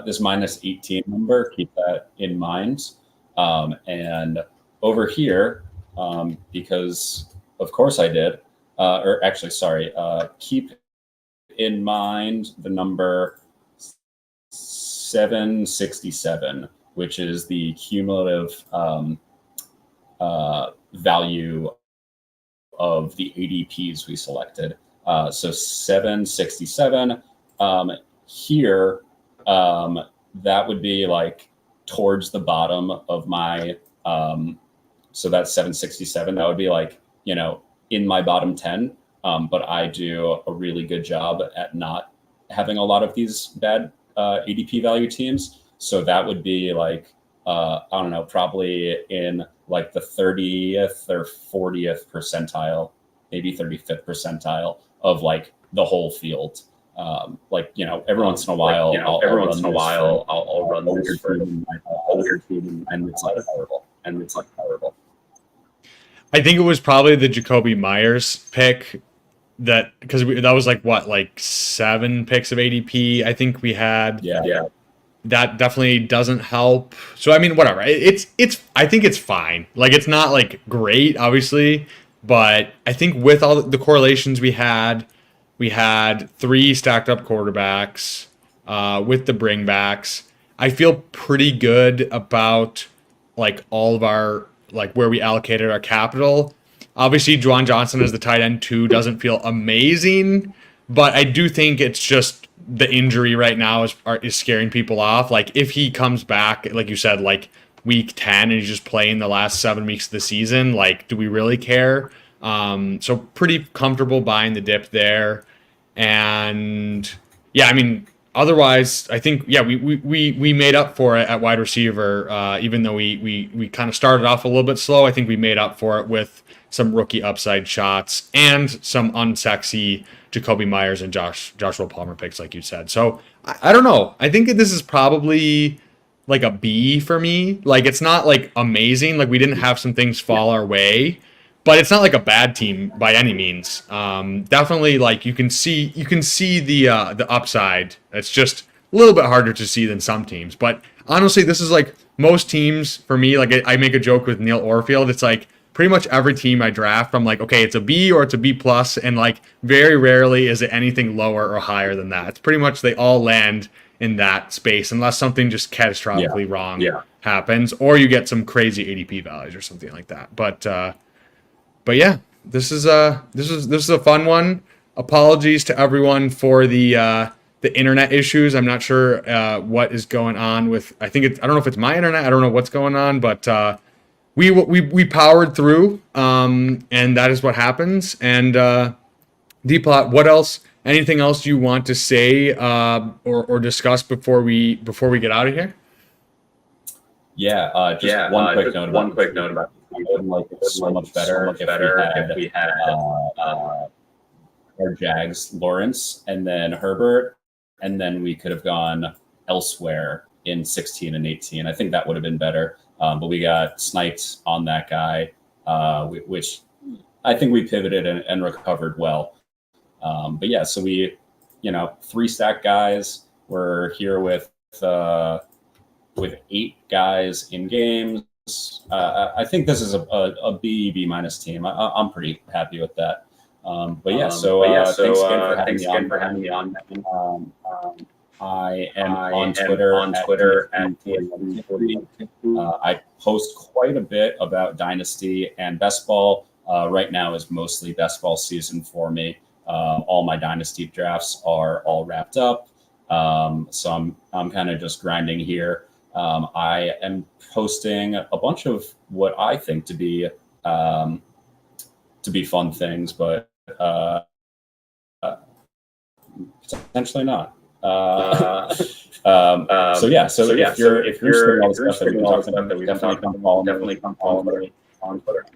this minus 18 number, keep that in mind. And over here, because of course I did, keep in mind the number 767, which is the cumulative value of the ADPs we selected. So 767 here, that would be like towards the bottom of my, so that's 767. That would be like, in my bottom 10. But I do a really good job at not having a lot of these bad ADP value teams. So that would be like, I don't know, probably in like the 30th or 40th percentile, maybe 35th percentile of like the whole field. Every once in a while, I'll run this for an older team, and it's like horrible. I think it was probably the Jacoby Myers pick that was like 7 picks of ADP. I think we had. Yeah. That definitely doesn't help. So I mean, whatever. I think it's fine. Like it's not like great, obviously, but I think with all the correlations we had 3 stacked up quarterbacks with the bringbacks. I feel pretty good about like all of our like where we allocated our capital. Obviously, Juwan Johnson as the tight end 2 doesn't feel amazing, but I do think it's just the injury right now is scaring people off. Like if he comes back, like you said, like week 10 and he's just playing the last 7 weeks of the season. Like, do we really care? So pretty comfortable buying the dip there. And yeah, I mean, otherwise, I think we made up for it at wide receiver. Even though we kind of started off a little bit slow, I think we made up for it with some rookie upside shots and some unsexy Jacoby Myers and Joshua Palmer picks, like you said. So I don't know. I think this is probably like a B for me. Like, it's not like amazing. Like, we didn't have some things fall our way, but it's not like a bad team by any means. Definitely, like, you can see the upside. It's just a little bit harder to see than some teams. But honestly, this is like most teams for me. Like, I make a joke with Neil Orfield. It's like pretty much every team I draft, I'm like, okay, it's a B or it's a B plus, and like very rarely is it anything lower or higher than that. It's pretty much they all land in that space unless something just catastrophically wrong happens, or you get some crazy ADP values or something like that. But yeah, this is a fun one. Apologies to everyone for the internet issues. I'm not sure what is going on with. I don't know if it's my internet. I don't know what's going on, but we powered through, and that is what happens. And DPLAUT, what else? Anything else you want to say or discuss before we get out of here? Yeah, just one quick note about it would like it so much better if we had our Jags Lawrence and then Herbert, and then we could have gone elsewhere in 16 and 18. I think that would have been better. But we got sniped on that guy, which I think we pivoted and recovered well. But yeah, so we, 3-stack guys. We're here with 8 guys in games. I think this is a B minus team. I'm pretty happy with that. But yeah, thanks again for having me on. I am on Twitter at I post quite a bit about Dynasty and Best Ball. Right now is mostly Best Ball season for me. All my Dynasty drafts are all wrapped up. So I'm kind of just grinding here. I am posting a bunch of what I think to be fun things, but potentially not. So if you're interested in all the stuff that we definitely come follow me on Twitter.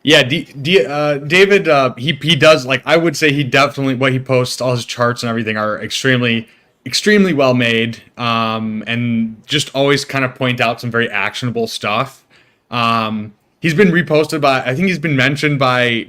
Yeah, David, he does, like, I would say he definitely, what he posts, all his charts and everything are extremely well made, and just always kind of point out some very actionable stuff. He's been reposted I think he's been mentioned by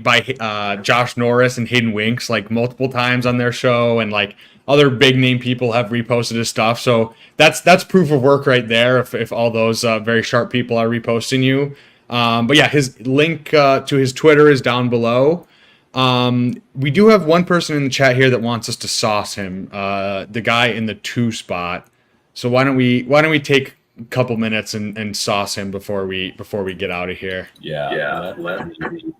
Josh Norris and Hayden Winks like multiple times on their show, and like other big name people have reposted his stuff. So that's proof of work right there. If all those very sharp people are reposting you. But yeah, his link to his Twitter is down below. We do have one person in the chat here that wants us to sauce him, the guy in the 2 spot. So why don't we take a couple minutes and sauce him before we get out of here? Yeah. Let me.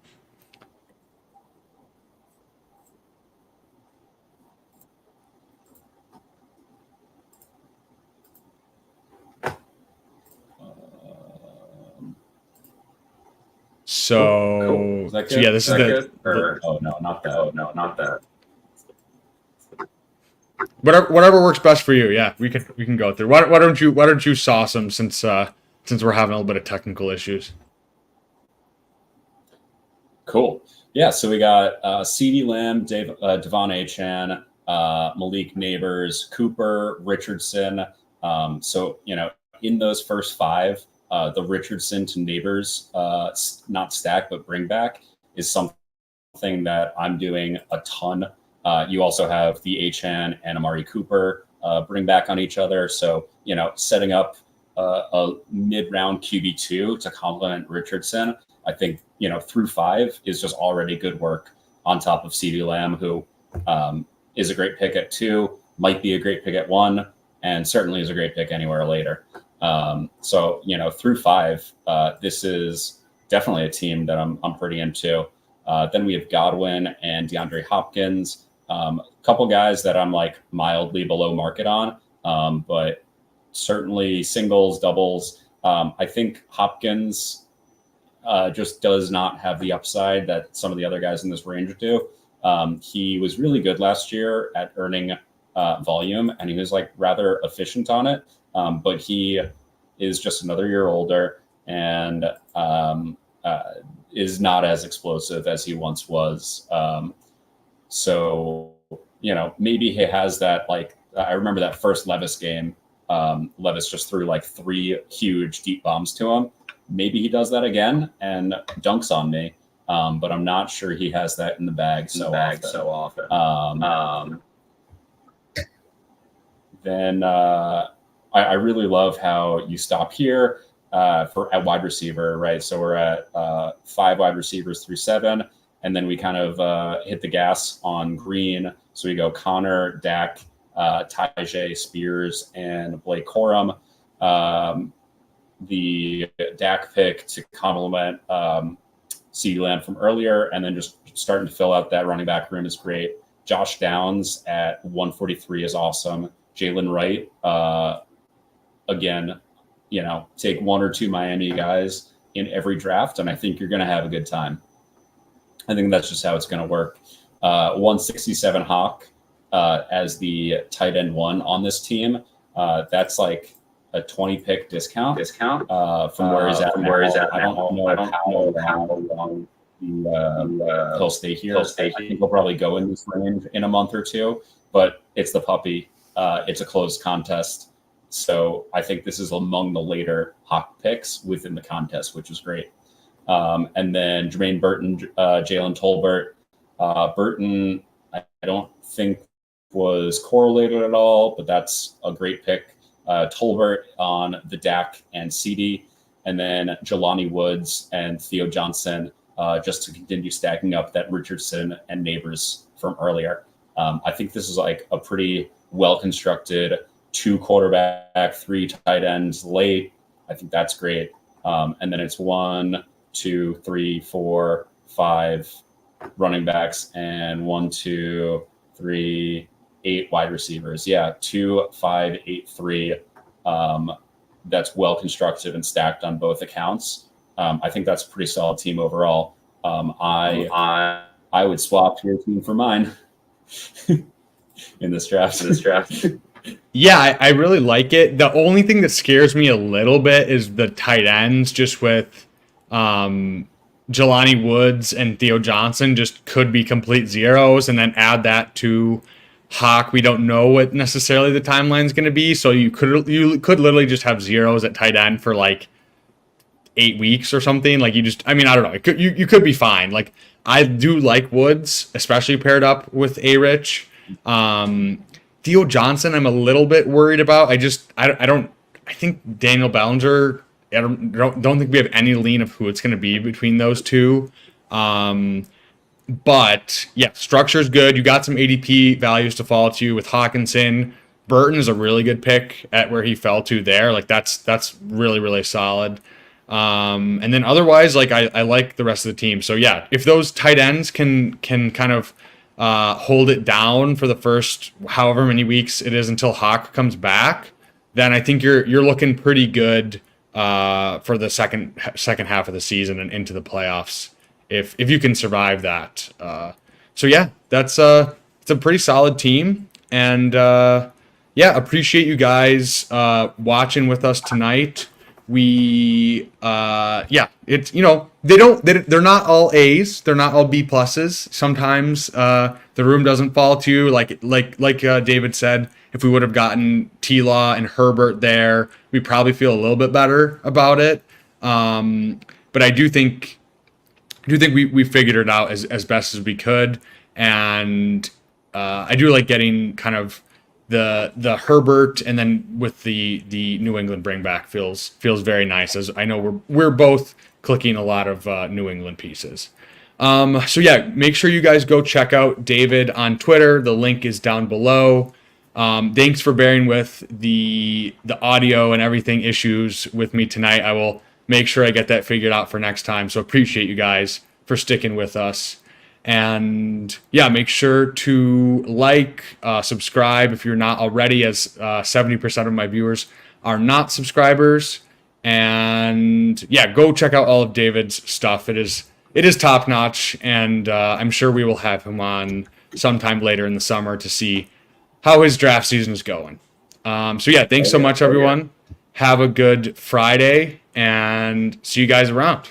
So, cool. So yeah, this is the. Oh no, not that. Oh no, not that. Whatever works best for you. Yeah, we can go through. Why don't you sauce him since we're having a little bit of technical issues. Cool. Yeah, so we got CeeDee Lamb, Devon Achane, Malik Neighbors, Cooper, Richardson. So in those first 5. The Richardson to Neighbors, not stack, but bring back is something that I'm doing a ton. You also have the Achane and Amari Cooper bring back on each other. So, setting up a mid-round QB2 to complement Richardson, I think, through 5 is just already good work on top of CeeDee Lamb, who is a great pick at 2, might be a great pick at 1, and certainly is a great pick anywhere later. So, through 5, this is definitely a team that I'm pretty into. Then we have Godwin and DeAndre Hopkins, a couple guys that I'm like mildly below market on, but certainly singles, doubles, I think Hopkins just does not have the upside that some of the other guys in this range do. He was really good last year at earning volume, and he was like rather efficient on it. But he is just another year older and is not as explosive as he once was. So, maybe he has that, like, I remember that first Levis game. Levis just threw like 3 huge deep bombs to him. Maybe he does that again and dunks on me. But I'm not sure he has that in the bag so often. Then I really love how you stop here at wide receiver, right? So we're at 5 wide receivers through 7, and then we kind of hit the gas on green. So we go Connor, Dak, Tajay Spears, and Blake Corum. The Dak pick to complement CeeDee Lamb from earlier, and then just starting to fill out that running back room is great. Josh Downs at 143 is awesome. Jalen Wright, again, take 1 or 2 Miami guys in every draft, and I think you're going to have a good time. I think that's just how it's going to work. 167 Hawk as the tight end 1 on this team. That's like a 20 pick discount from where he's at. I don't know how long he'll stay here. I think he'll probably go in this range in a month or 2, but it's the puppy. It's a closed contest. So I think this is among the later Hawk picks within the contest, which is great. And then Jermaine Burton, Jalen Tolbert. Burton, I don't think was correlated at all, but that's a great pick. Tolbert on the Dak and CeeDee, and then Jelani Woods and Theo Johnson, just to continue stacking up that Richardson and Neighbors from earlier. I think this is like a pretty well-constructed 2 quarterback, 3 tight ends late. I think that's great. And then it's 1, 2, 3, 4, 5 running backs and 1, 2, 3, 8 wide receivers. Yeah, 2, 5, 8, 3. That's well constructed and stacked on both accounts. I think that's a pretty solid team overall. I would swap your team for mine in this draft. Yeah, I really like it. The only thing that scares me a little bit is the tight ends, just with Jelani Woods and Theo Johnson just could be complete zeros, and then add that to Hawk. We don't know what necessarily the timeline is going to be, so you could literally just have zeros at tight end for like 8 weeks or something. Like I don't know. You could be fine. Like, I do like Woods, especially paired up with A-Rich. Theo Johnson, I'm a little bit worried about. I think Daniel Bellinger, I don't think we have any lean of who it's going to be between those two. But yeah, structure's good. You got some ADP values to fall to with Hawkinson. Burton is a really good pick at where he fell to there. Like, that's really, really solid. And then otherwise, like, I like the rest of the team. So yeah, if those tight ends can kind of hold it down for the first however many weeks it is until Hawk comes back, then I think you're looking pretty good for the second half of the season and into the playoffs if you can survive that. So yeah, it's a pretty solid team, and appreciate you guys watching with us tonight. We it's they're not all A's, they're not all B pluses. Sometimes the room doesn't fall to like David said. If we would have gotten T-Law and Herbert there, we probably feel a little bit better about it. But I do think we figured it out as best as we could, and I do like getting kind of the Herbert, and then with the New England bring back feels very nice, as I know we're both clicking a lot of New England pieces. So yeah, make sure you guys go check out David on Twitter. The link is down below. Thanks for bearing with the audio and everything issues with me tonight. I will make sure I get that figured out for next time. So appreciate you guys for sticking with us. And yeah, make sure to subscribe if you're not already, as 70% of my viewers are not subscribers. And yeah, go check out all of David's stuff. It is top notch, and I'm sure we will have him on sometime later in the summer to see how his draft season is going. So yeah, thanks so much, everyone. Have a good Friday, and see you guys around.